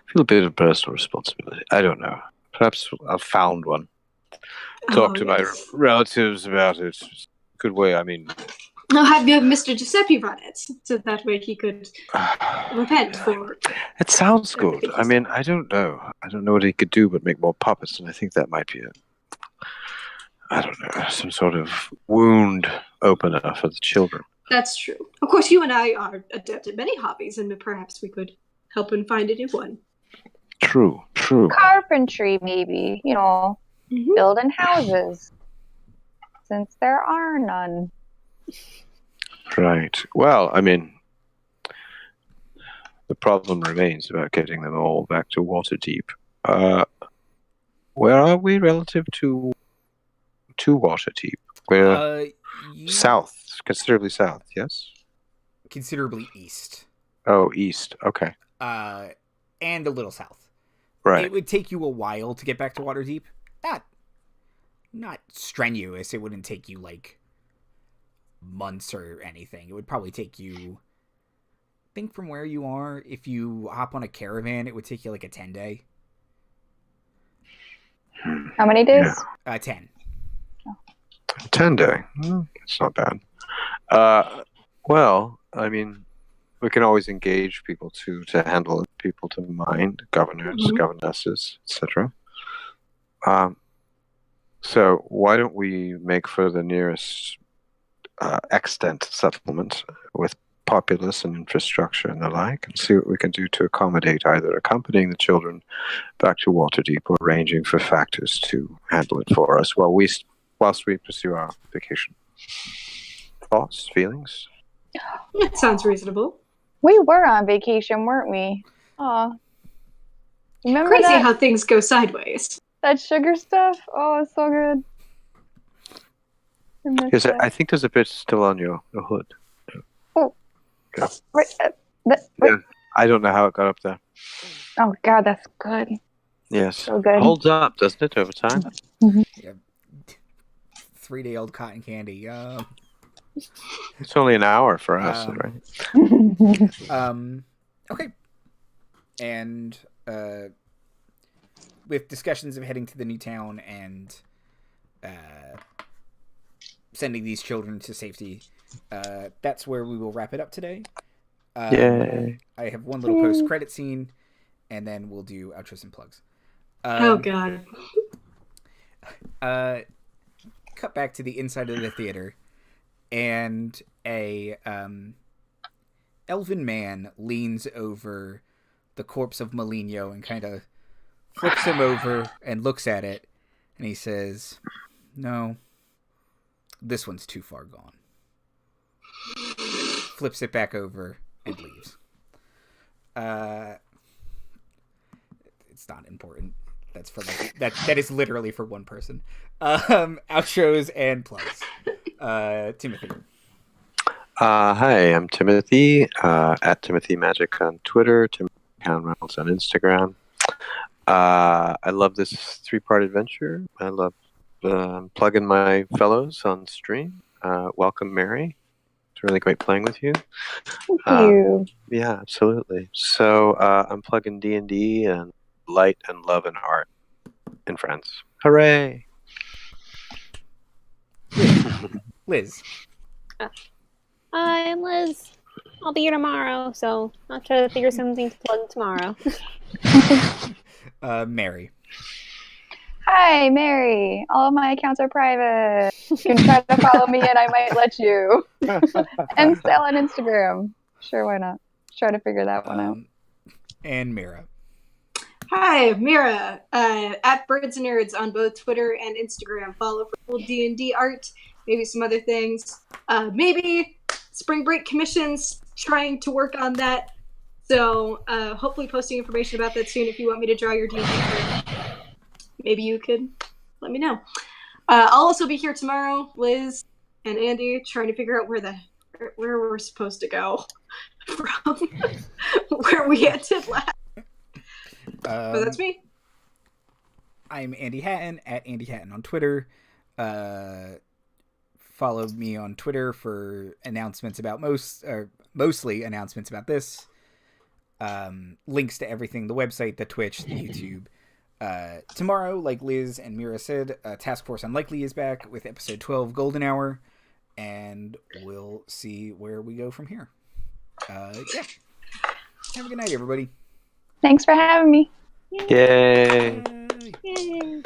B: feel a bit of personal responsibility. I don't know. Perhaps I've found one. Talk to my relatives about it. Good way, I mean.
E: I'll have Mr. Giuseppe run it, so that way he could repent for...
B: It sounds good. I mean, I don't know. I don't know what he could do but make more puppets, and I think that might be I don't know, some sort of wound opener for the children.
E: That's true. Of course, you and I are adept at many hobbies, and perhaps we could help him find a new one.
B: True.
C: Carpentry, maybe. Building houses. Since there are none.
B: Right. Well, I mean, the problem remains about getting them all back to Waterdeep. Where are we relative to Waterdeep? We're south, considerably south, yes?
A: Considerably east.
B: Oh, east. Okay.
A: And a little south.
B: Right.
A: It would take you a while to get back to Waterdeep. Not strenuous. It wouldn't take you, months or anything. It would probably take you... I think from where you are, if you hop on a caravan, it would take you, a 10-day.
C: How many days?
B: Yeah.
A: 10.
B: 10-day. It's not bad. Well, I mean, we can always engage people to handle it, people to mind, governors, governesses, etc. So why don't we make for the nearest extant settlement with populace and infrastructure and the like, and see what we can do to accommodate either accompanying the children back to Waterdeep or arranging for factors to handle it for us whilst we pursue our vacation. Thoughts, feelings?
E: That sounds reasonable.
C: We were on vacation, weren't we? Aw. Remember
E: Crazy how things go sideways.
C: that sugar stuff? Oh, it's so good.
B: Yes, I think there's a bit still on your hood.
C: Oh.
B: Yeah.
C: Right,
B: Yeah, I don't know how it got up there.
C: Oh, God, that's good.
B: Yes.
C: So good.
B: Holds up, doesn't it, over time?
A: Yeah. 3-day-old cotton candy.
B: It's only an hour for us, right?
A: Okay. And with discussions of heading to the new town and sending these children to safety, that's where we will wrap it up today.
B: Yay.
A: I have one little post-credit scene, and then we'll do outros and plugs.
E: Oh, God.
A: Cut back to the inside of the theater, and a elven man leans over the corpse of Maligno and kind of flips him over and looks at it, and he says, "No, this one's too far gone." flips it back over and leaves. It's not important. That's for like that is literally for one person. Outros and plugs. Timothy.
B: Hi, I'm Timothy, at Timothy Magic on Twitter, Timothy Reynolds on Instagram. I love this 3-part adventure. I love plugging my fellows on stream. Welcome, Mary. It's really great playing with you.
C: Thank you.
B: Yeah, absolutely. So I'm plugging D&D and light and love and art and friends. Hooray!
A: Liz.
D: I'm Liz. I'll be here tomorrow, so I'll try to figure something to plug tomorrow.
A: Mary.
C: Hi, Mary. All of my accounts are private. You can try to follow me and I might let you. And sell on Instagram. Sure, why not? Try to figure that one out.
A: And Mira.
E: Hi, Mira. At Birds and Nerds on both Twitter and Instagram. Follow for full D&D art, maybe some other things. Maybe spring break commissions, trying to work on that. So hopefully posting information about that soon if you want me to draw your D&D card. Maybe you could let me know. I'll also be here tomorrow, Liz and Andy, trying to figure out where we're supposed to go from where we ended last. But that's me.
A: I'm Andy Hatton at Andy Hatton on Twitter. Follow me on Twitter for announcements about mostly announcements about this. Links to everything: the website, the Twitch, the YouTube. Tomorrow, like Liz and Mira said, Task Force Unlikely is back with episode 12, Golden Hour, and we'll see where we go from here. Yeah. Have a good night, everybody.
C: Thanks for having me.
B: Yay!
D: Yay.